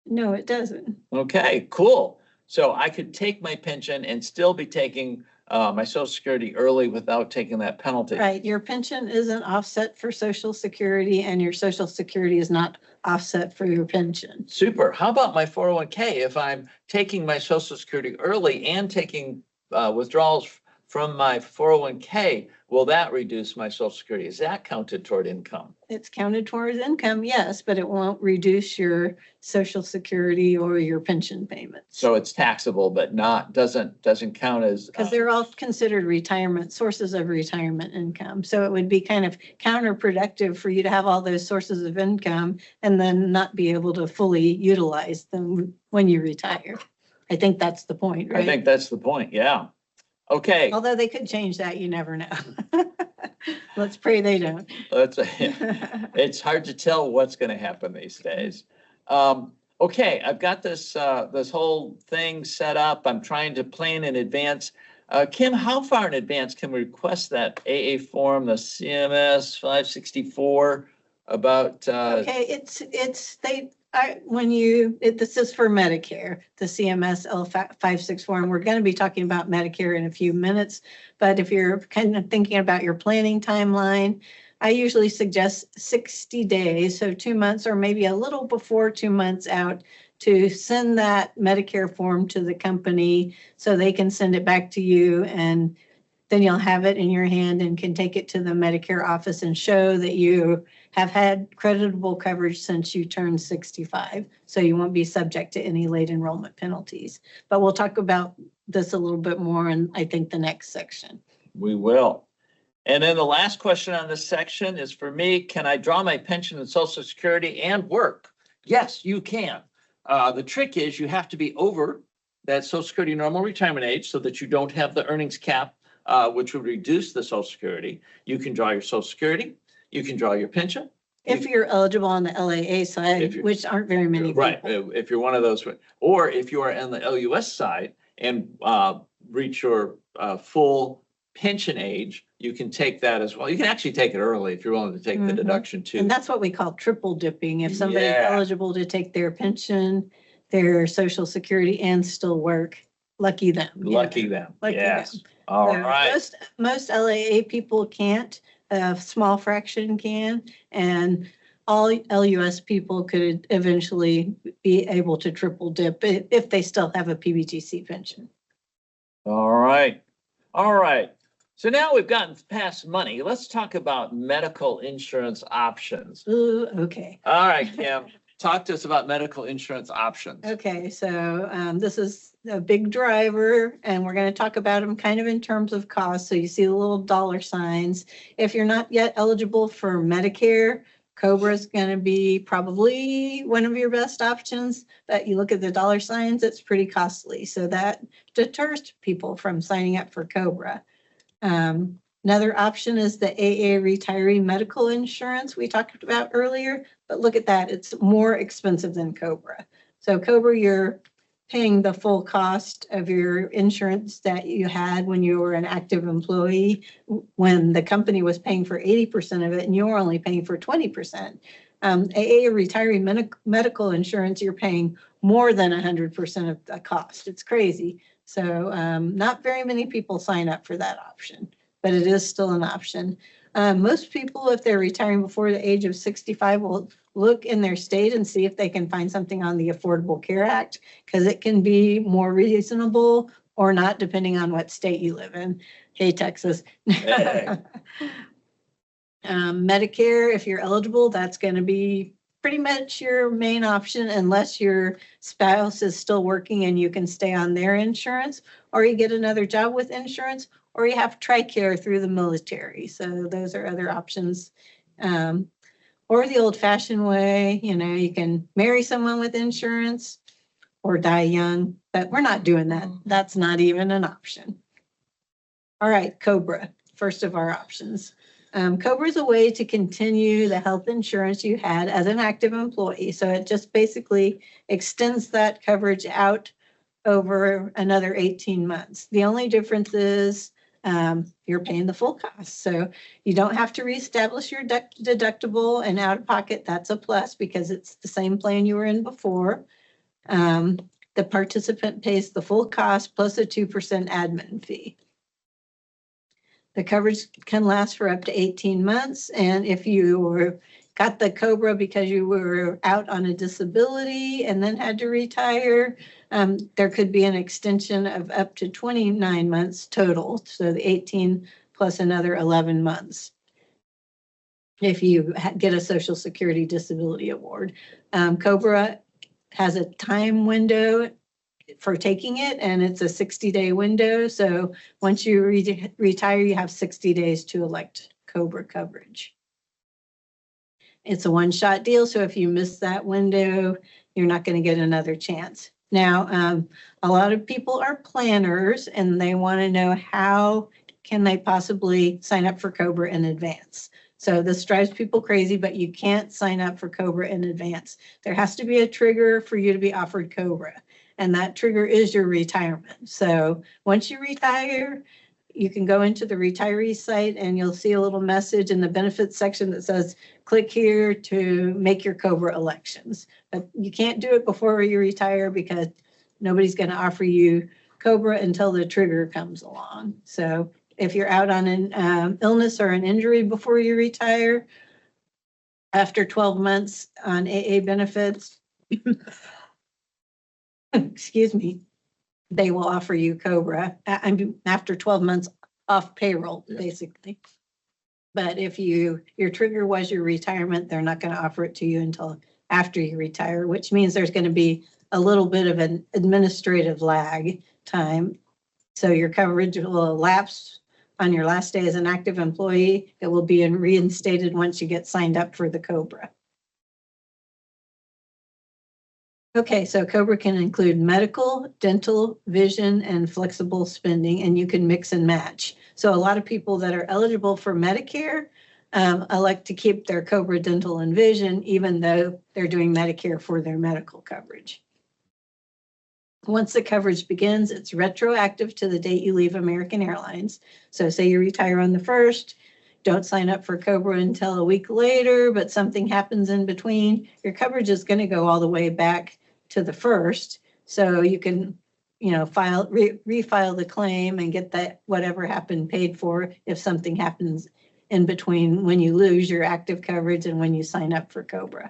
No, it doesn't. Okay, cool. So I could take my pension and still be taking my Social Security early without taking that penalty. Right. Your pension isn't offset for Social Security, and your Social Security is not offset for your pension. Super. How about my 401k? If I'm taking my Social Security early and taking withdrawals from my 401k, will that reduce my Social Security? Is that counted toward income? It's counted towards income, yes, but it won't reduce your Social Security or your pension payments. So it's taxable, but doesn't count as. Because they're all considered retirement, sources of retirement income. So it would be kind of counterproductive for you to have all those sources of income and then not be able to fully utilize them when you retire. I think that's the point, I right? think that's the point, yeah. Okay, Although they could change that, you never know. Let's pray they don't. it's hard to tell what's gonna happen these days. Okay, I've got this whole thing set up. I'm trying to plan in advance. Kim, how far in advance can we request that AA form, the CMS 564 about? Okay, this is for Medicare, the CMS L56 form. We're going to be talking about Medicare in a few minutes, but if you're kind of thinking about your planning timeline, I usually suggest 60 days, so 2 months or maybe a little before 2 months out to send that Medicare form to the company so they can send it back to you, and then you'll have it in your hand and can take it to the Medicare office and show that you have had creditable coverage since you turned 65. So you won't be subject to any late enrollment penalties. But we'll talk about this a little bit more in, I think, the next section. We will. And then the last question on this section is for me, can I draw my pension and Social Security and work? Yes, you can. The trick is you have to be over that Social Security normal retirement age so that you don't have the earnings cap, which would reduce the Social Security. You can draw your Social Security. You can draw your pension. If you're eligible on the LAA side, which aren't very many people. Right, if you're one of those, or if you are on the LUS side and reach your full pension age, you can take that as well. You can actually take it early if you're willing to take the deduction too. And that's what we call triple dipping. If somebody's eligible to take their pension, their Social Security, and still work, lucky them. Lucky them. Lucky Yes. them. All So right. Most LAA people can't. A small fraction can, and all LUS people could eventually be able to triple dip if they still have a PBGC pension. All right. All right. So now we've gotten past money. Let's talk about medical insurance options. Ooh, okay. All right, Kim, talk to us about medical insurance options. Okay, so this is a big driver, and we're going to talk about them kind of in terms of cost. So you see the little dollar signs. If you're not yet eligible for Medicare, COBRA is going to be probably one of your best options, but you look at the dollar signs, it's pretty costly. So that deters people from signing up for COBRA. Another option is the AA retiree medical insurance we talked about earlier, but look at that, it's more expensive than COBRA. So COBRA, you're paying the full cost of your insurance that you had when you were an active employee, when the company was paying for 80% of it and you're only paying for 20%. AA retiree medical insurance, you're paying more than 100% of the cost. It's crazy. So not very many people sign up for that option, but it is still an option. Most people, if they're retiring before the age of 65, will look in their state and see if they can find something on the Affordable Care Act, because it can be more reasonable or not, depending on what state you live in. Hey, Texas. Hey. Medicare, if you're eligible, that's going to be pretty much your main option, unless your spouse is still working and you can stay on their insurance, or you get another job with insurance, or you have TRICARE through the military. So those are other options. Or the old-fashioned way, you can marry someone with insurance or die young, but we're not doing that. That's not even an option. All right, COBRA, first of our options. COBRA is a way to continue the health insurance you had as an active employee. So it just basically extends that coverage out over another 18 months. The only difference is you're paying the full cost. So you don't have to reestablish your deductible and out of pocket. That's a plus because it's the same plan you were in before. The participant pays the full cost plus a 2% admin fee. The coverage can last for up to 18 months. And if you got the COBRA because you were out on a disability and then had to retire, there could be an extension of up to 29 months total. So the 18 plus another 11 months. If you get a Social Security Disability Award. COBRA has a time window for taking it, and it's a 60-day window. So once you retire, you have 60 days to elect COBRA coverage. It's a one-shot deal, so if you miss that window, you're not going to get another chance. Now, a lot of people are planners, and they want to know how can they possibly sign up for COBRA in advance. So this drives people crazy, but you can't sign up for COBRA in advance. There has to be a trigger for you to be offered COBRA, and that trigger is your retirement. So once you retire, you can go into the retiree site and you'll see a little message in the benefits section that says, click here to make your COBRA elections. But you can't do it before you retire because nobody's going to offer you COBRA until the trigger comes along. So if you're out on an illness or an injury before you retire, after 12 months on AA benefits, excuse me, they will offer you COBRA after 12 months off payroll, basically. But if your trigger was your retirement, they're not going to offer it to you until after you retire, which means there's going to be a little bit of an administrative lag time. So your coverage will lapse on your last day as an active employee. It will be reinstated once you get signed up for the COBRA. Okay, so COBRA can include medical, dental, vision, and flexible spending, and you can mix and match. So a lot of people that are eligible for Medicare elect to keep their COBRA dental and vision, even though they're doing Medicare for their medical coverage. Once the coverage begins, it's retroactive to the date you leave American Airlines. So say you retire on the 1st, don't sign up for COBRA until a week later, but something happens in between, your coverage is going to go all the way back to the 1st. So you can, refile the claim and get that whatever happened paid for if something happens in between when you lose your active coverage and when you sign up for COBRA.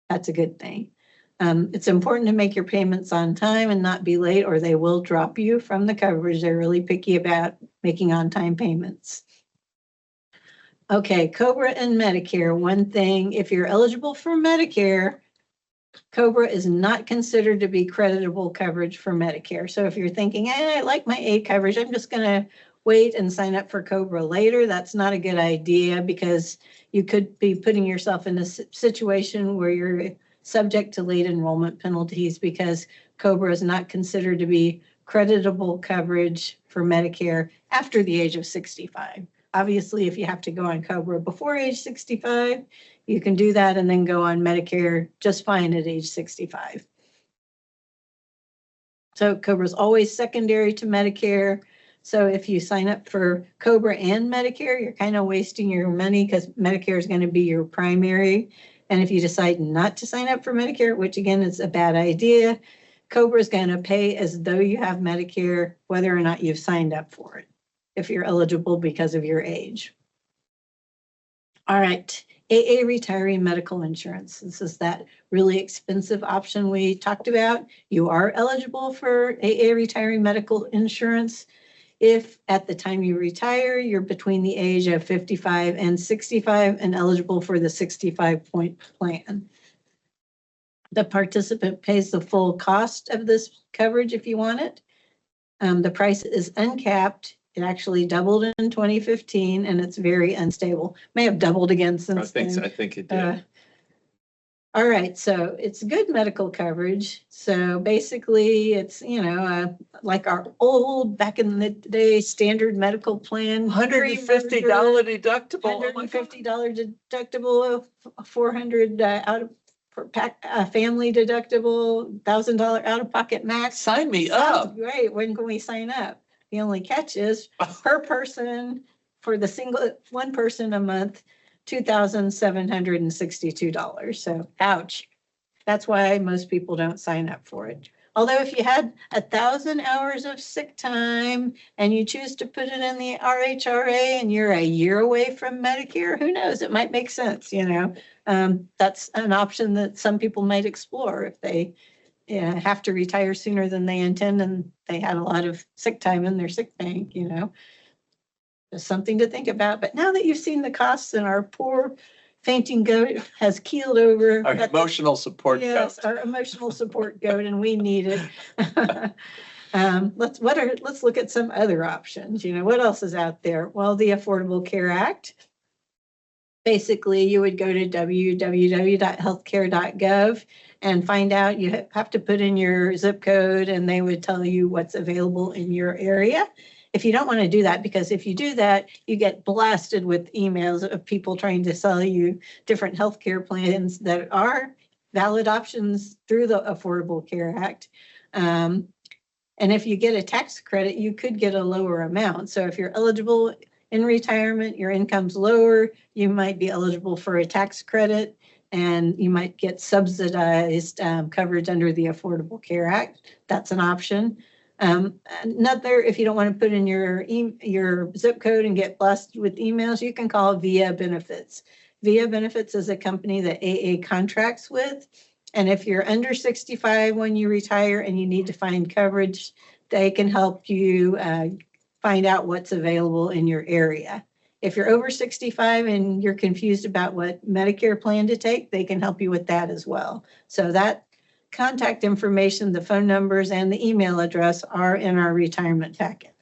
That's a good thing. It's important to make your payments on time and not be late, or they will drop you from the coverage. They're really picky about making on-time payments. Okay, COBRA and Medicare. One thing, if you're eligible for Medicare, COBRA is not considered to be creditable coverage for Medicare. So if you're thinking, I like my A coverage, I'm just going to wait and sign up for COBRA later, that's not a good idea, because you could be putting yourself in a situation where you're subject to late enrollment penalties because COBRA is not considered to be creditable coverage for Medicare after the age of 65. Obviously, if you have to go on COBRA before age 65, you can do that and then go on Medicare just fine at age 65. So COBRA is always secondary to Medicare. So if you sign up for COBRA and Medicare, you're kind of wasting your money because Medicare is going to be your primary. And if you decide not to sign up for Medicare, which again is a bad idea, COBRA is going to pay as though you have Medicare, whether or not you've signed up for it, if you're eligible because of your age. All right, AA retiree medical insurance. This is that really expensive option we talked about. You are eligible for AA retiree medical insurance if at the time you retire, you're between the age of 55 and 65 and eligible for the 65-point plan. The participant pays the full cost of this coverage if you want it. The price is uncapped. It actually doubled in 2015, and it's very unstable. May have doubled again since then. I think it did. All right, so it's good medical coverage. So basically, it's, like our old, back in the day, standard medical plan. $150 deductible. $150 deductible, $400 out of family deductible, $1,000 out of pocket max. Sign me Sounds up. great. When can we sign up? The only catch is per person for the one person a month, $2,762. So ouch. That's why most people don't sign up for it. Although if you had 1,000 hours of sick time and you choose to put it in the RHRA and you're a year away from Medicare, who knows? It might make sense, That's an option that some people might explore if they have to retire sooner than they intend and they had a lot of sick time in their sick bank, Just something to think about. But now that you've seen the costs and our poor fainting goat has keeled over. Our emotional support Yes, goat. our emotional support goat, and we need it. Let's look at some other options. What else is out there? Well, the Affordable Care Act. Basically, you would go to www.healthcare.gov and find out. You have to put in your zip code and they would tell you what's available in your area. If you don't want to do that, because if you do that, you get blasted with emails of people trying to sell you different healthcare plans that are valid options through the Affordable Care Act. And if you get a tax credit, you could get a lower amount. So if you're eligible in retirement, your income's lower, you might be eligible for a tax credit and you might get subsidized coverage under the Affordable Care Act. That's an option. Another, if you don't want to put in your zip code and get blasted with emails, you can call Via Benefits. Via Benefits is a company that AA contracts with. And if you're under 65 when you retire and you need to find coverage, they can help you find out what's available in your area. If you're over 65 and you're confused about what Medicare plan to take, they can help you with that as well. So that contact information, the phone numbers, and the email address are in our retirement packet.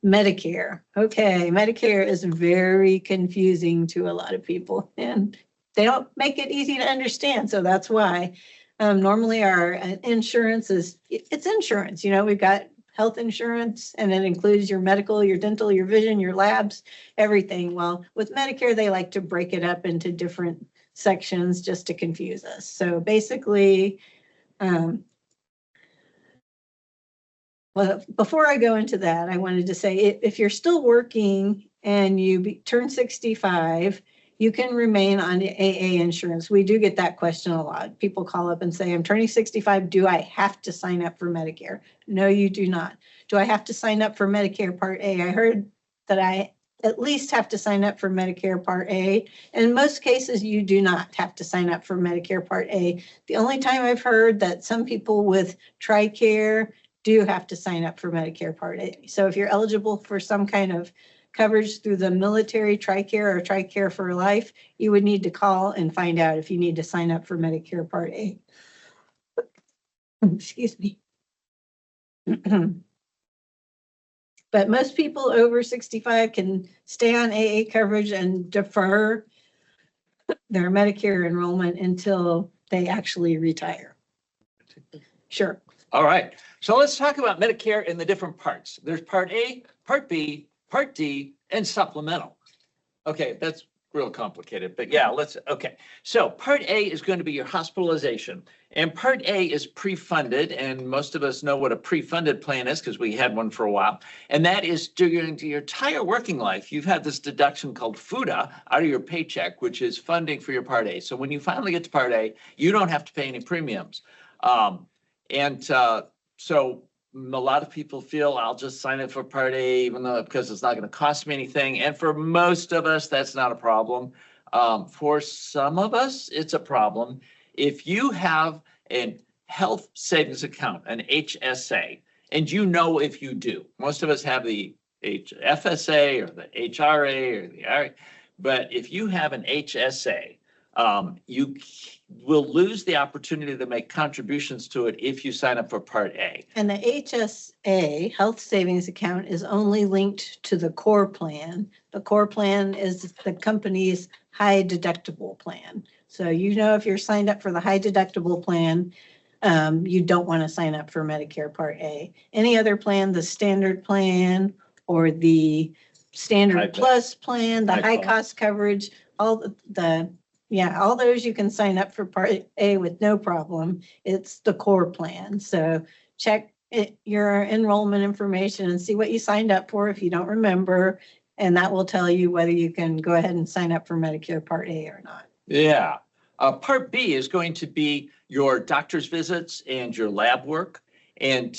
Medicare. Okay, Medicare is very confusing to a lot of people, and they don't make it easy to understand. So that's why normally our insurance it's insurance. We've got health insurance and it includes your medical, your dental, your vision, your labs, everything. Well, with Medicare, they like to break it up into different sections just to confuse us. So basically, well, before I go into that, I wanted to say if you're still working and you turn 65, you can remain on the AA insurance. We do get that question a lot. People call up and say, I'm turning 65. Do I have to sign up for Medicare? No, you do not. Do I have to sign up for Medicare Part A? I heard that I at least have to sign up for Medicare Part A. In most cases, you do not have to sign up for Medicare Part A. The only time I've heard that some people with TRICARE do have to sign up for Medicare Part A. So if you're eligible for some kind of coverage through the military TRICARE or TRICARE for Life, you would need to call and find out if you need to sign up for Medicare Part A. Excuse me. But most people over 65 can stay on AA coverage and defer their Medicare enrollment until they actually retire. Sure. All right. So let's talk about Medicare in the different parts. There's Part A, Part B, Part D, and supplemental. Okay, that's real complicated, but yeah, okay. So Part A is going to be your hospitalization, and Part A is pre-funded, and most of us know what a pre-funded plan is because we had one for a while, and that is during your entire working life, you've had this deduction called FUTA out of your paycheck, which is funding for your Part A. So when you finally get to Part A, you don't have to pay any premiums. So a lot of people feel I'll just sign up for Part A, even though because it's not going to cost me anything. And for most of us, that's not a problem. For some of us, it's a problem. If you have a health savings account, an HSA, and if you do, most of us have the FSA or the HRA or the IRA, but if you have an HSA, you will lose the opportunity to make contributions to it if you sign up for Part A. And the HSA, Health Savings Account, is only linked to the core plan. The core plan is the company's high deductible plan. So if you're signed up for the high deductible plan, you don't want to sign up for Medicare Part A. Any other plan, the standard plan or the standard plus plan, the high cost coverage, all those you can sign up for Part A with no problem. It's the core plan. So check your enrollment information and see what you signed up for if you don't remember. And that will tell you whether you can go ahead and sign up for Medicare Part A or not. Yeah. Part B is going to be your doctor's visits and your lab work. And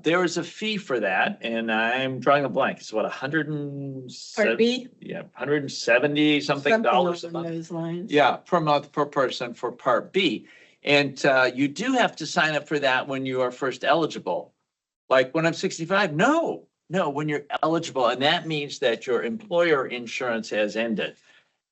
there is a fee for that, and I'm drawing a blank. It's what, Part B? Yeah, 170 something dollars a along month. those lines. Yeah, per month per person for Part B. And you do have to sign up for that when you are first eligible. Like when I'm 65, no, when you're eligible. And that means that your employer insurance has ended.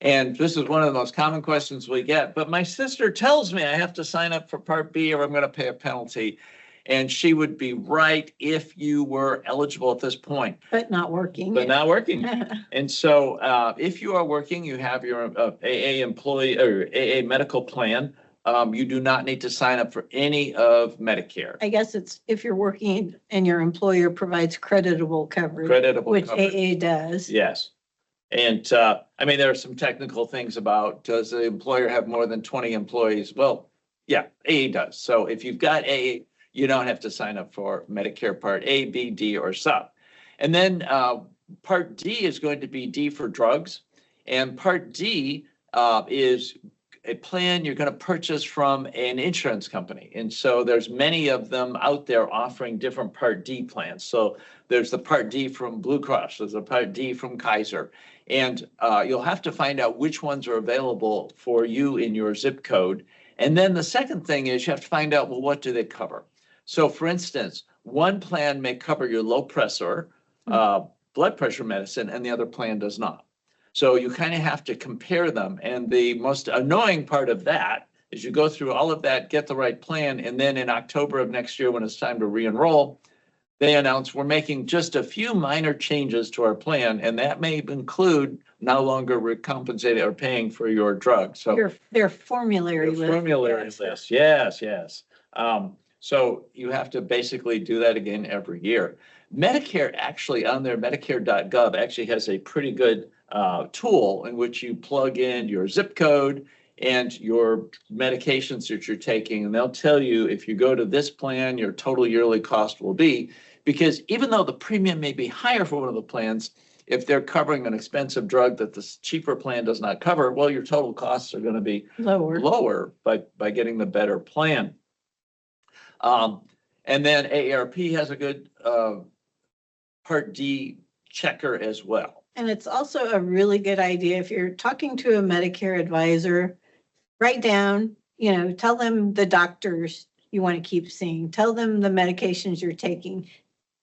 And this is one of the most common questions we get. But my sister tells me I have to sign up for Part B or I'm going to pay a penalty. And she would be right if you were eligible at this point. But not working. But not working. And so if you are working, you have your AA employee or AA medical plan. You do not need to sign up for any of Medicare. I guess it's if you're working and your employer provides creditable coverage, which coverage. AA does. Yes. And I mean, there are some technical things about, does the employer have more than 20 employees? Well, yeah, AA does. So if you've got AA, you don't have to sign up for Medicare Part A, B, D, or sub. And then Part D is going to be D for drugs. And Part D is a plan you're going to purchase from an insurance company. And so there's many of them out there offering different Part D plans. So there's the Part D from Blue Cross, there's a Part D from Kaiser. And you'll have to find out which ones are available for you in your zip code. And then the second thing is you have to find out, well, what do they cover? So for instance, one plan may cover your low pressure, blood pressure medicine, and the other plan does not. So you kind of have to compare them. And the most annoying part of that is you go through all of that, get the right plan, and then in October of next year, when it's time to re-enroll, they announce we're making just a few minor changes to our plan, and that may include no longer recompensating or paying for your drug. So their formulary list. Formulary list, yes. So you have to basically do that again every year. Medicare actually on their Medicare.gov actually has a pretty good tool in which you plug in your zip code and your medications that you're taking, and they'll tell you if you go to this plan, your total yearly cost will be, because even though the premium may be higher for one of the plans, if they're covering an expensive drug that the cheaper plan does not cover, well, your total costs are going to be lower by getting the better plan. And then AARP has a good Part D checker as well. And it's also a really good idea if you're talking to a Medicare advisor, write down, tell them the doctors you want to keep seeing, tell them the medications you're taking.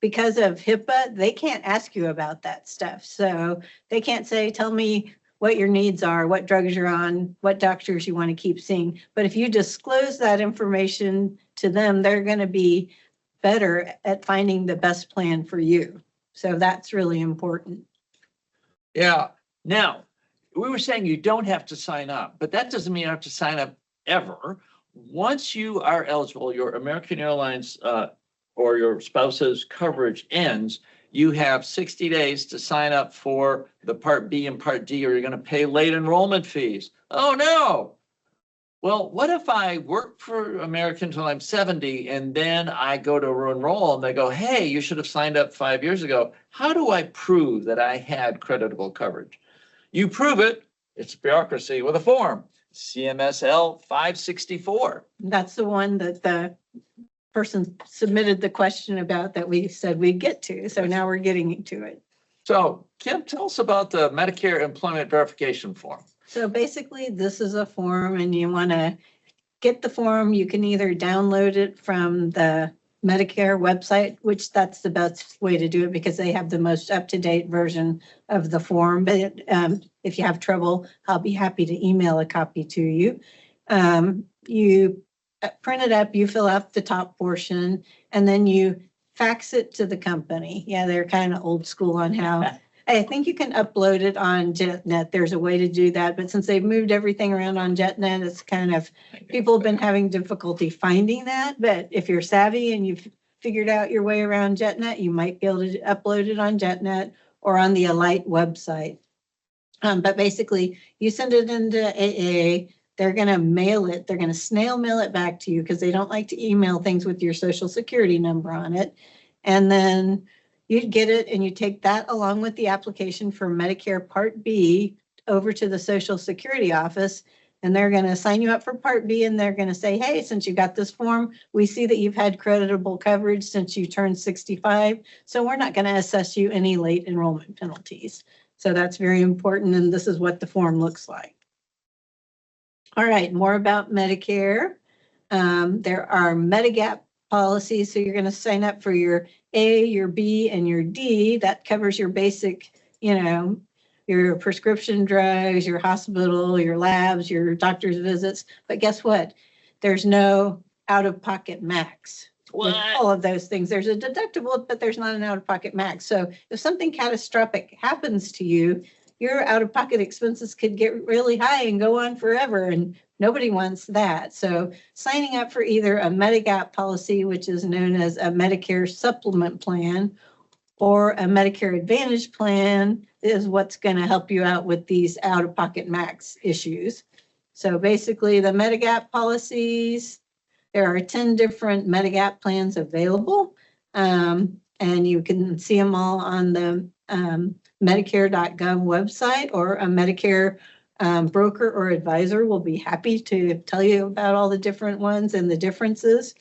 Because of HIPAA, they can't ask you about that stuff. So they can't say, tell me what your needs are, what drugs you're on, what doctors you want to keep seeing. But if you disclose that information to them, they're going to be better at finding the best plan for you. So that's really important. Yeah. Now, we were saying you don't have to sign up, but that doesn't mean you have to sign up ever. Once you are eligible, your American Airlines or your spouse's coverage ends, you have 60 days to sign up for the Part B and Part D, or you're going to pay late enrollment fees. Oh, no. Well, what if I work for American until I'm 70 and then I go to enroll and they go, hey, you should have signed up 5 years ago. How do I prove that I had creditable coverage? You prove it. It's bureaucracy with a form, CMSL 564. That's the one that the person submitted the question about that we said we'd get to. So now we're getting to it. So Kim, tell us about the Medicare Employment Verification Form. So basically, this is a form and you want to get the form. You can either download it from the Medicare website, which that's the best way to do it because they have the most up-to-date version of the form. But if you have trouble, I'll be happy to email a copy to you. You print it up, you fill out the top portion, and then you fax it to the company. Yeah, they're kind of old school on how. I think you can upload it on JetNet. There's a way to do that, but since they've moved everything around on JetNet, it's kind of, people have been having difficulty finding that. But if you're savvy and you've figured out your way around JetNet, you might be able to upload it on JetNet or on the Alight website. But basically, you send it into AA. They're going to mail it. They're going to snail mail it back to you because they don't like to email things with your social security number on it. And then you'd get it and you take that along with the application for Medicare Part B over to the Social Security office. and they're going to sign you up for Part B, and they're going to say, hey, since you got this form, we see that you've had creditable coverage since you turned 65, so we're not going to assess you any late enrollment penalties. So that's very important, and this is what the form looks like. All right, more about Medicare. There are Medigap policies, so you're going to sign up for your A, your B, and your D. That covers your basic, your prescription drugs, your hospital, your labs, your doctor's visits. But guess what? There's no out-of-pocket max. With all of those things. There's a deductible, but there's not an out-of-pocket max. So if something catastrophic happens to you, your out-of-pocket expenses could get really high and go on forever, and nobody wants that. So signing up for either a Medigap policy, which is known as a Medicare supplement plan, or a Medicare Advantage plan is what's going to help you out with these out-of-pocket max issues. So basically the Medigap policies, there are 10 different Medigap plans available, and you can see them all on the Medicare.gov website, or a Medicare broker or advisor will be happy to tell you about all the different ones and the differences.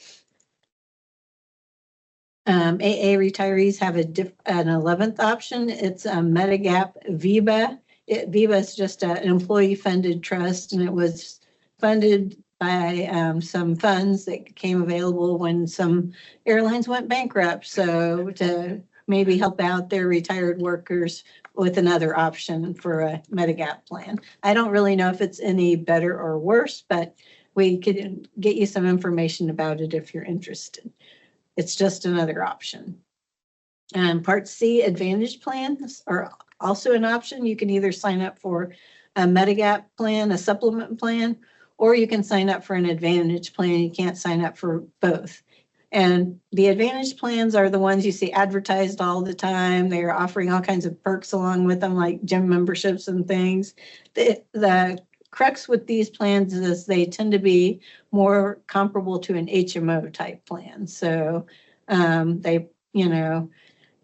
AA retirees have an 11th option. It's a Medigap VIVA. VIVA is just an employee-funded trust, and it was funded by some funds that came available when some airlines went bankrupt. So to maybe help out their retired workers with another option for a Medigap plan. I don't really know if it's any better or worse, but we could get you some information about it if you're interested. It's just another option. And Part C Advantage plans are also an option. You can either sign up for a Medigap plan, a supplement plan, or you can sign up for an Advantage plan. You can't sign up for both. And the Advantage plans are the ones you see advertised all the time. They're offering all kinds of perks along with them, like gym memberships and things. The crux with these plans is they tend to be more comparable to an HMO type plan. So they,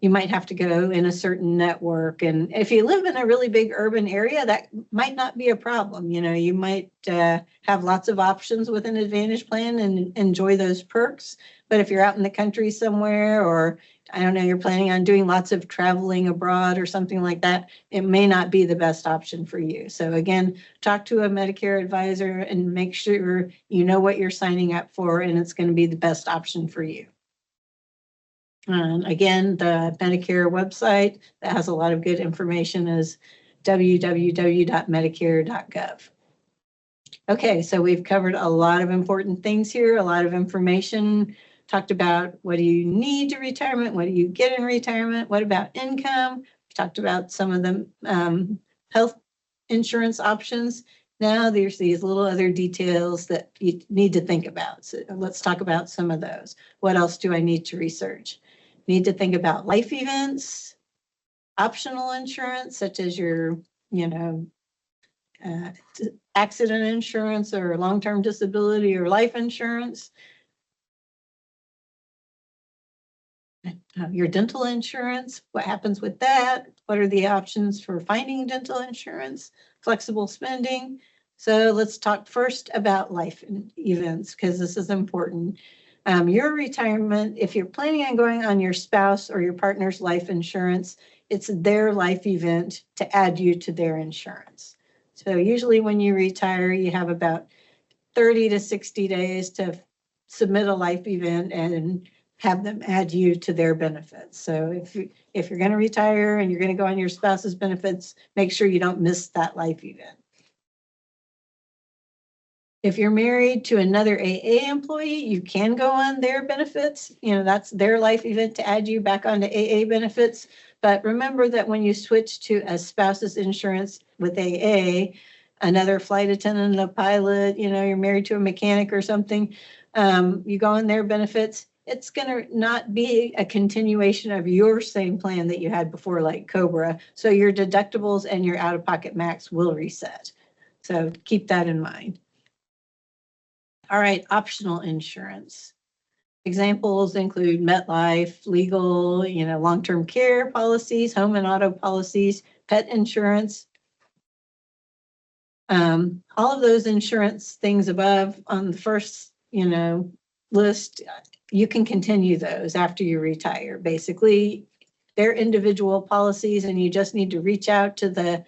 you might have to go in a certain network. And if you live in a really big urban area, that might not be a problem. You might have lots of options with an Advantage plan and enjoy those perks. But if you're out in the country somewhere, or I don't know, you're planning on doing lots of traveling abroad or something like that, it may not be the best option for you. So again, talk to a Medicare advisor and make sure you know what you're signing up for and it's going to be the best option for you. And again, the Medicare website that has a lot of good information is www.medicare.gov. Okay, so we've covered a lot of important things here, a lot of information. Talked about what do you need to retirement, what do you get in retirement, what about income? We talked about some of the health insurance options. Now there's these little other details that you need to think about. So let's talk about some of those. What else do I need to research? Need to think about life events, optional insurance, such as your, accident insurance or long-term disability or life insurance. Your dental insurance, what happens with that? What are the options for finding dental insurance? Flexible spending. So let's talk first about life events, because this is important. Your retirement, if you're planning on going on your spouse or your partner's life insurance, it's their life event to add you to their insurance. So usually when you retire, you have about 30 to 60 days to submit a life event and have them add you to their benefits. So if you're going to retire and you're going to go on your spouse's benefits, make sure you don't miss that life event. If you're married to another AA employee, you can go on their benefits. That's their life event to add you back onto AA benefits. But remember that when you switch to a spouse's insurance with AA, another flight attendant, a pilot, you're married to a mechanic or something, you go on their benefits, it's going to not be a continuation of your same plan that you had before, like Cobra. So your deductibles and your out-of-pocket max will reset. So keep that in mind. All right, optional insurance. Examples include MetLife, legal, long-term care policies, home and auto policies, pet insurance. All of those insurance things above on the first, list, you can continue those after you retire. Basically, they're individual policies, and you just need to reach out to the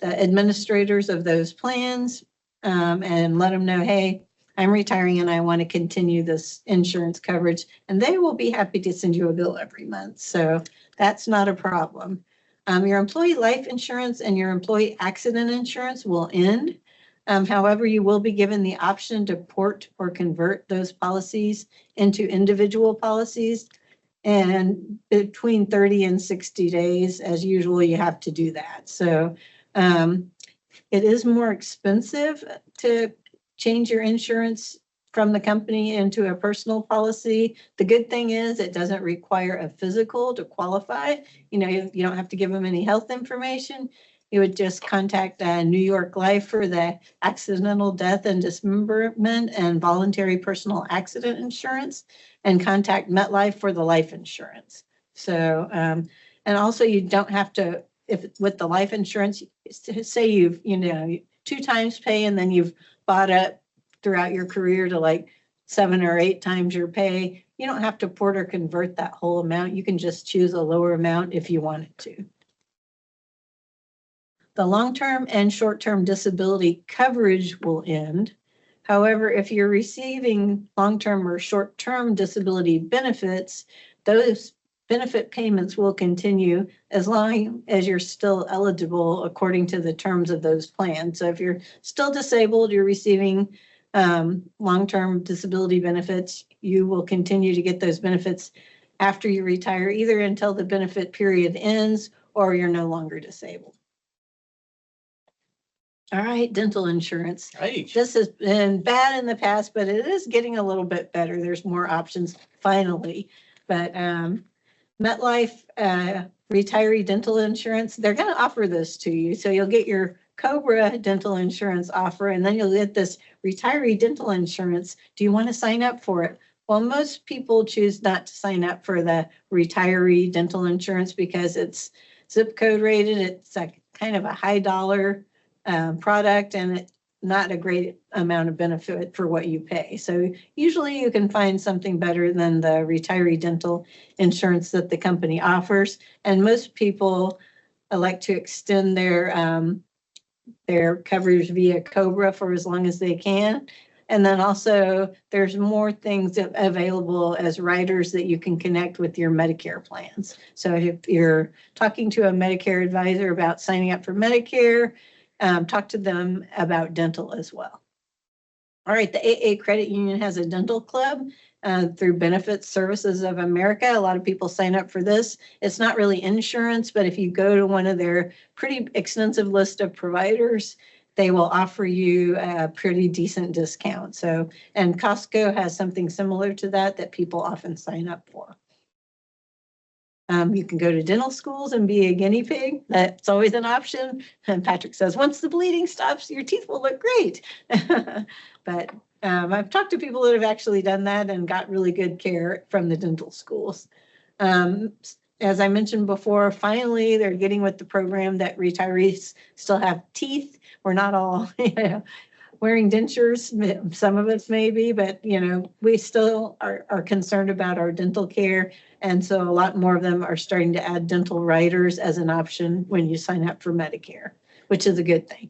administrators of those plans and let them know, hey, I'm retiring and I want to continue this insurance coverage, and they will be happy to send you a bill every month. So that's not a problem. Your employee life insurance and your employee accident insurance will end. However, you will be given the option to port or convert those policies into individual policies. And between 30 and 60 days, as usual, you have to do that. So it is more expensive to change your insurance from the company into a personal policy. The good thing is it doesn't require a physical to qualify. You don't have to give them any health information. You would just contact New York Life for the accidental death and dismemberment and voluntary personal accident insurance, and contact MetLife for the life insurance. So, and also you don't have to, if with the life insurance, say you've, 2 times pay, and then you've bought up throughout your career to like 7 or 8 times your pay, you don't have to port or convert that whole amount. You can just choose a lower amount if you wanted to. The long-term and short-term disability coverage will end. However, if you're receiving long-term or short-term disability benefits, those benefit payments will continue as long as you're still eligible according to the terms of those plans. So if you're still disabled, you're receiving long-term disability benefits, you will continue to get those benefits after you retire, either until the benefit period ends or you're no longer disabled. All right, dental insurance. Right. This has been bad in the past, but it is getting a little bit better. There's more options finally. But MetLife retiree dental insurance, they're going to offer this to you. So you'll get your COBRA dental insurance offer, and then you'll get this retiree dental insurance. Do you want to sign up for it? Well, most people choose not to sign up for the retiree dental insurance because it's zip code rated. It's a kind of a high dollar product, and not a great amount of benefit for what you pay. So usually you can find something better than the retiree dental insurance that the company offers. And most people elect to extend their coverage via COBRA for as long as they can. And then also there's more things available as riders that you can connect with your Medicare plans. So if you're talking to a Medicare advisor about signing up for Medicare, talk to them about dental as well. All right, the AA Credit Union has a dental club through Benefits Services of America. A lot of people sign up for this. It's not really insurance, but if you go to one of their pretty extensive list of providers, they will offer you a pretty decent discount. So, and Costco has something similar to that people often sign up for. You can go to dental schools and be a guinea pig. That's always an option. And Patrick says, once the bleeding stops, your teeth will look great. But I've talked to people that have actually done that and got really good care from the dental schools. As I mentioned before, finally, they're getting with the program that retirees still have teeth. We're not all wearing dentures, some of us maybe, but we still are concerned about our dental care. And so a lot more of them are starting to add dental riders as an option when you sign up for Medicare, which is a good thing.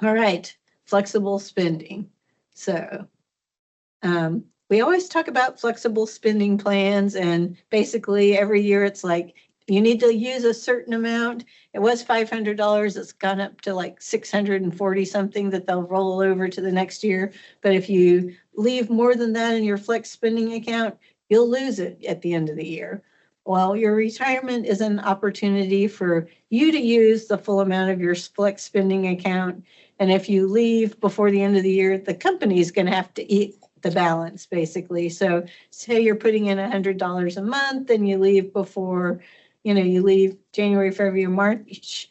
All right, flexible spending. So we always talk about flexible spending plans, and basically every year it's like, you need to use a certain amount. It was $500. It's gone up to like 640 something that they'll roll over to the next year. But if you leave more than that in your flex spending account, you'll lose it at the end of the year. Well, your retirement is an opportunity for you to use the full amount of your flex spending account. And if you leave before the end of the year, the company is going to have to eat the balance, basically. So say you're putting in $100 a month and you leave before, you leave January, February, March,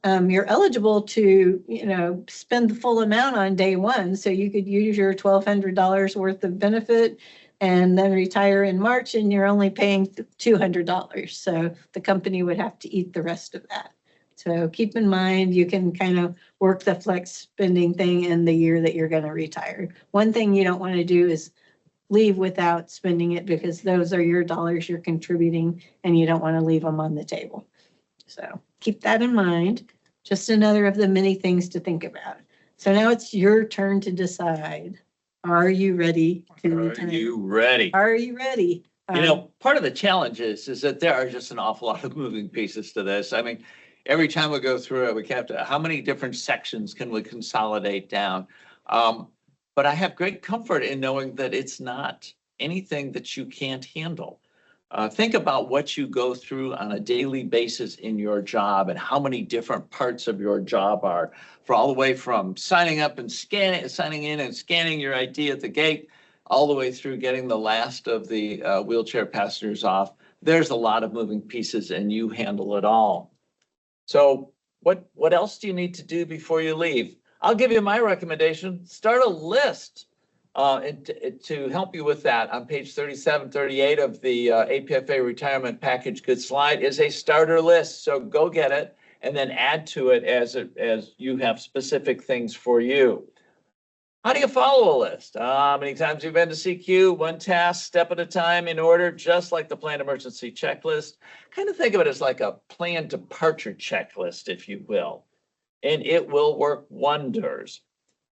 you're eligible to, spend the full amount on day one. So you could use your $1,200 worth of benefit and then retire in March, and you're only paying $200. So the company would have to eat the rest of that. So keep in mind, you can kind of work the flex spending thing in the year that you're going to retire. One thing you don't want to do is leave without spending it, because those are your dollars you're contributing and you don't want to leave them on the table. So keep that in mind. Just another of the many things to think about. So now it's your turn to decide. Are you ready to Are retire? you ready? Are you ready? You know, part of the challenge is that there are just an awful lot of moving pieces to this. I mean, every time we go through it, we have to, how many different sections can we consolidate down? But I have great comfort in knowing that it's not anything that you can't handle. Think about what you go through on a daily basis in your job and how many different parts of your job are, for all the way from signing up and signing in and scanning your ID at the gate, all the way through getting the last of the wheelchair passengers off. There's a lot of moving pieces and you handle it all. So what else do you need to do before you leave? I'll give you my recommendation. Start a list to help you with that. On page 37, 38 of the APFA Retirement Package Good Slide is a starter list. So go get it and then add to it as you have specific things for you. How do you follow a list? How many times you've been to CQ? One task, step at a time, in order, just like the planned emergency checklist. Kind of think of it as like a planned departure checklist, if you will, and it will work wonders.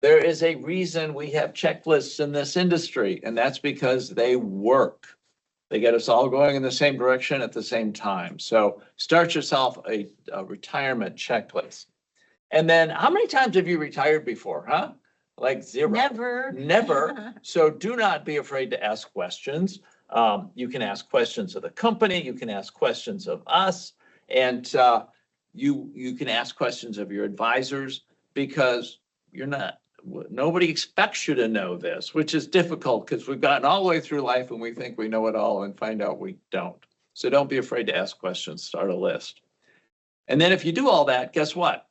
There is a reason we have checklists in this industry, and that's because they work. They get us all going in the same direction at the same time. So start yourself a retirement checklist. And then how many times have you retired before, huh? Like zero. Never. Never. So do not be afraid to ask questions. You can ask questions of the company. You can ask questions of us. And you can ask questions of your advisors, because nobody expects you to know this, which is difficult because we've gotten all the way through life and we think we know it all and find out we don't. So don't be afraid to ask questions. Start a list. And then if you do all that, guess what?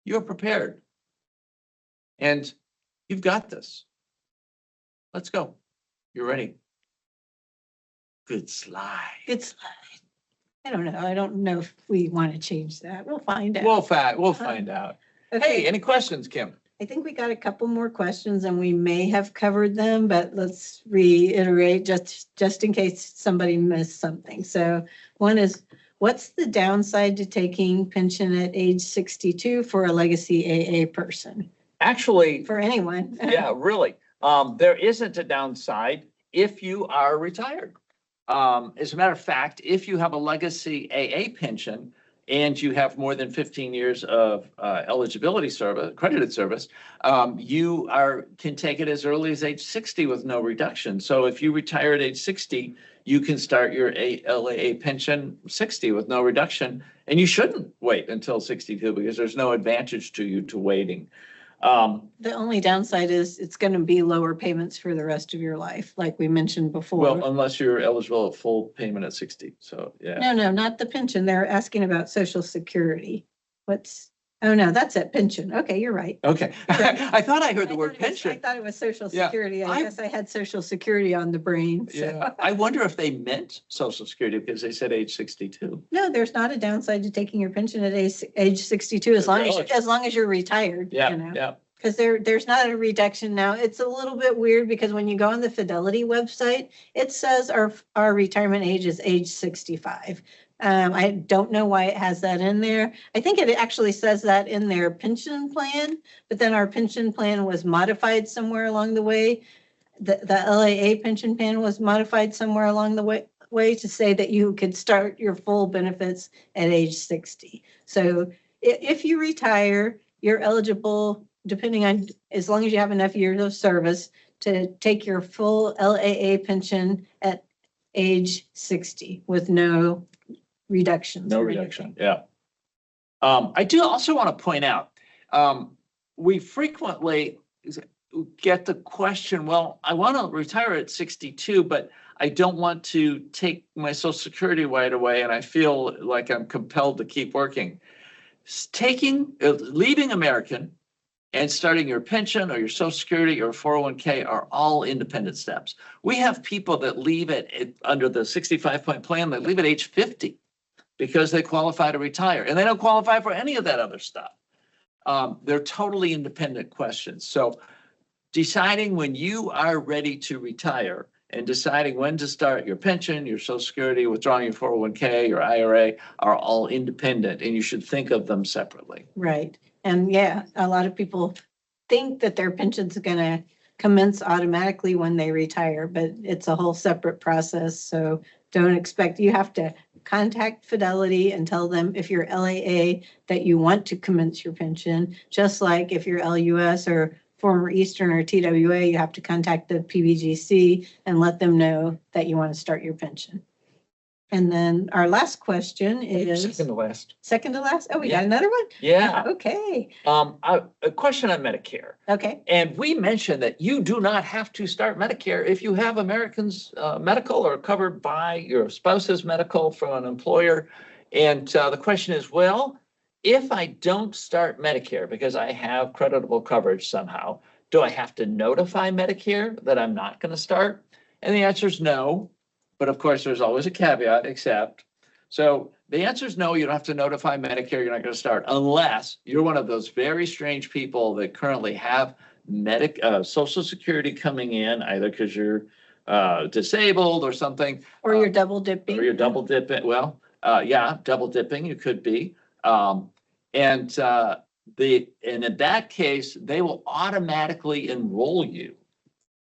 You're prepared. And you've got this. Let's go. You're ready. Good slide. Good slide. I don't know. I don't know if we want to change that. We'll find out. We'll find out. Okay. Hey, any questions, Kim? I think we got a couple more questions and we may have covered them, but let's reiterate just in case somebody missed something. So one is, what's the downside to taking pension at age 62 for a legacy AA person? Actually, For anyone. yeah, really. There isn't a downside if you are retired. As a matter of fact, if you have a legacy AA pension and you have more than 15 years of eligibility service, accredited service, you can take it as early as age 60 with no reduction. So if you retire at age 60, you can start your LAA pension 60 with no reduction, and you shouldn't wait until 62 because there's no advantage to you to waiting. The only downside is it's going to be lower payments for the rest of your life, like we mentioned before. Well, unless you're eligible at full payment at 60. So, yeah. No, not the pension. They're asking about Social Security. Oh, no, that's at pension. Okay, you're right. Okay. I thought I heard the word I pension. thought it was Social Yeah, Security. I guess I had Social Security on the brain. So. Yeah. I wonder if they meant Social Security because they said age 62. No, there's not a downside to taking your pension at age 62 as long as you're retired. Yeah, you know? yeah. Because there's not a reduction now. It's a little bit weird because when you go on the Fidelity website, it says our retirement age is age 65. I don't know why it has that in there. I think it actually says that in their pension plan, but then our pension plan was modified somewhere along the way. The LAA pension plan was modified somewhere along the way to say that you could start your full benefits at age 60. So if you retire, you're eligible, depending on, as long as you have enough years of service, to take your full LAA pension at age 60 with no reductions. No reduction, yeah. I do also want to point out, we frequently get the question, well, I want to retire at 62, but I don't want to take my Social Security right away, and I feel like I'm compelled to keep working. Leaving American and starting your pension or your Social Security or 401k are all independent steps. We have people that leave it under the 65-point plan, that leave at age 50. because they qualify to retire, and they don't qualify for any of that other stuff. They're totally independent questions. So deciding when you are ready to retire and deciding when to start your pension, your Social Security, withdrawing your 401k, your IRA are all independent, and you should think of them separately. Right. And yeah, a lot of people think that their pension's going to commence automatically when they retire, but it's a whole separate process. So don't expect, you have to contact Fidelity and tell them if you're LAA that you want to commence your pension, just like if you're LUS or former Eastern or TWA, you have to contact the PBGC and let them know that you want to start your pension. And then our last question is Second to last. second to last. Oh, we Yeah. got another one? Yeah. Okay. A question on Medicare. Okay. And we mentioned that you do not have to start Medicare if you have Americans medical or covered by your spouse's medical from an employer. And the question is, well, if I don't start Medicare because I have creditable coverage somehow, do I have to notify Medicare that I'm not going to start? And the answer is no. But of course, there's always a caveat, except. So the answer is no, you don't have to notify Medicare, you're not going to start unless you're one of those very strange people that currently have Social Security coming in, either because you're disabled or something. Or you're double dipping. Or you're double dipping. Well, yeah, double dipping, you could be. And in that case, they will automatically enroll you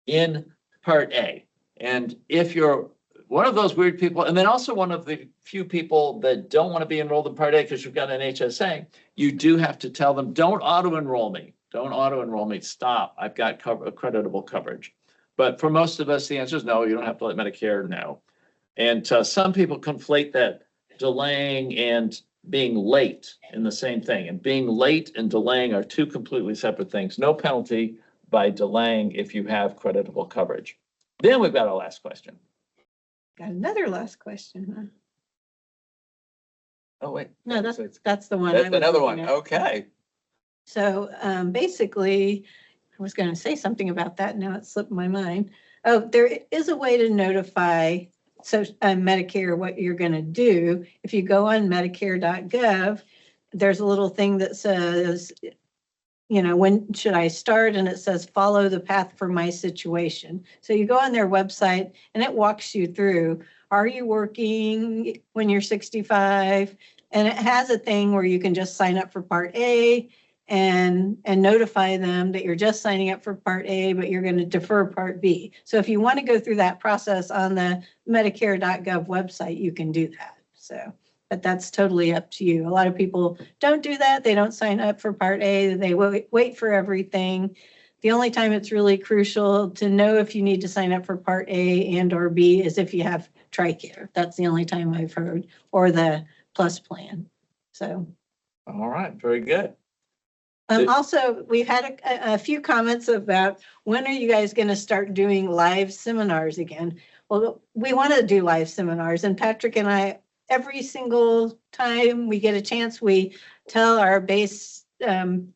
in Part A. And if you're one of those weird people, and then also one of the few people that don't want to be enrolled in Part A because you've got an HSA, you do have to tell them, don't auto-enroll me. Don't auto-enroll me. Stop. I've got creditable coverage. But for most of us, the answer is no. You don't have to let Medicare know. And some people conflate that delaying and being late in the same thing. And being late and delaying are two completely separate things. No penalty by delaying if you have creditable coverage. Then we've got our last question. Got another last question, huh? Oh, wait. No, that's the one. That's I was another one. looking at. Okay. So basically, I was going to say something about that. Now it slipped my mind. Oh, there is a way to notify Medicare what you're going to do. If you go on Medicare.gov, there's a little thing that says, you know, when should I start? And it says, follow the path for my situation. So you go on their website and it walks you through, are you working when you're 65? And it has a thing where you can just sign up for Part A and notify them that you're just signing up for Part A, but you're going to defer Part B. So if you want to go through that process on the Medicare.gov website, you can do that. So. But that's totally up to you. A lot of people don't do that. They don't sign up for Part A. They wait for everything. The only time it's really crucial to know if you need to sign up for Part A and or B is if you have TRICARE. That's the only time I've heard, or the Plus plan. So. All right, very good. Also, we've had a few comments about when are you guys going to start doing live seminars again? Well, we want to do live seminars, and Patrick and I, every single time we get a chance, we tell our base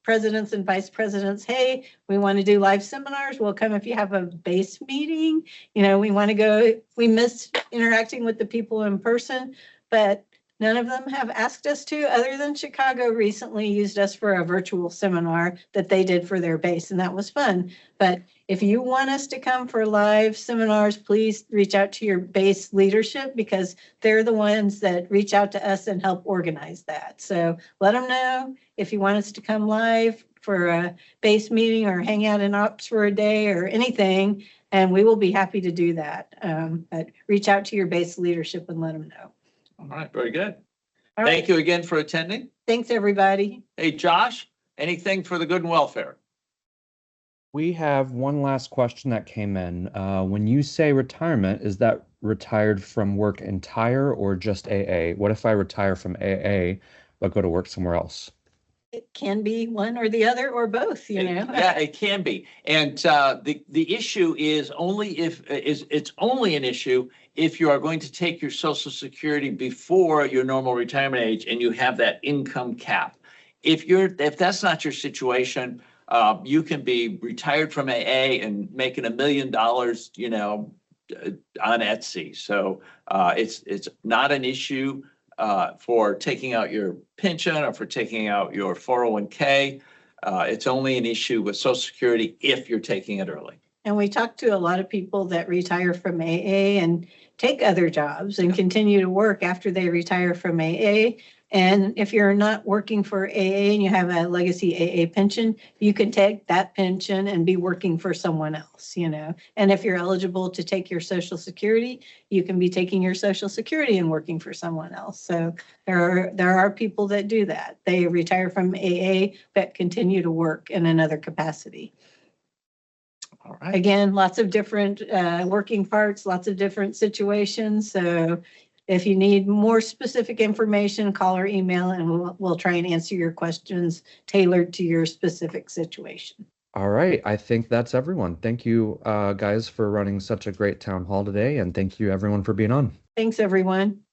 presidents and vice presidents, hey, we want to do live seminars. We'll come if you have a base meeting. You know, we want to go. We miss interacting with the people in person, but none of them have asked us to, other than Chicago recently used us for a virtual seminar that they did for their base, and that was fun. But if you want us to come for live seminars, please reach out to your base leadership because they're the ones that reach out to us and help organize that. So let them know if you want us to come live for a base meeting or hang out in ops for a day or anything, and we will be happy to do that. But reach out to your base leadership and let them know. All right, very good. All right. Thank you again for attending. Thanks, everybody. Hey, Josh, anything for the good and welfare? We have one last question that came in. When you say retirement, is that retired from work entire or just AA? What if I retire from AA but go to work somewhere else? It can be one or the other or both, you know. Yeah, it can be. And the issue is it's only an issue if you are going to take your Social Security before your normal retirement age and you have that income cap. If that's not your situation, you can be retired from AA and making $1 million, you know, on Etsy. So it's not an issue for taking out your pension or for taking out your 401k. It's only an issue with Social Security if you're taking it early. And we talked to a lot of people that retire from AA and take other jobs and continue to work after they retire from AA. And if you're not working for AA and you have a legacy AA pension, you can take that pension and be working for someone else, you know. And if you're eligible to take your Social Security, you can be taking your Social Security and working for someone else. So there are people that do that. They retire from AA but continue to work in another capacity. All right. Again, lots of different working parts, lots of different situations. So if you need more specific information, call or email, and we'll try and answer your questions tailored to your specific situation. All right. I think that's everyone. Thank you, guys, for running such a great town hall today. And thank you, everyone, for being on. Thanks, everyone.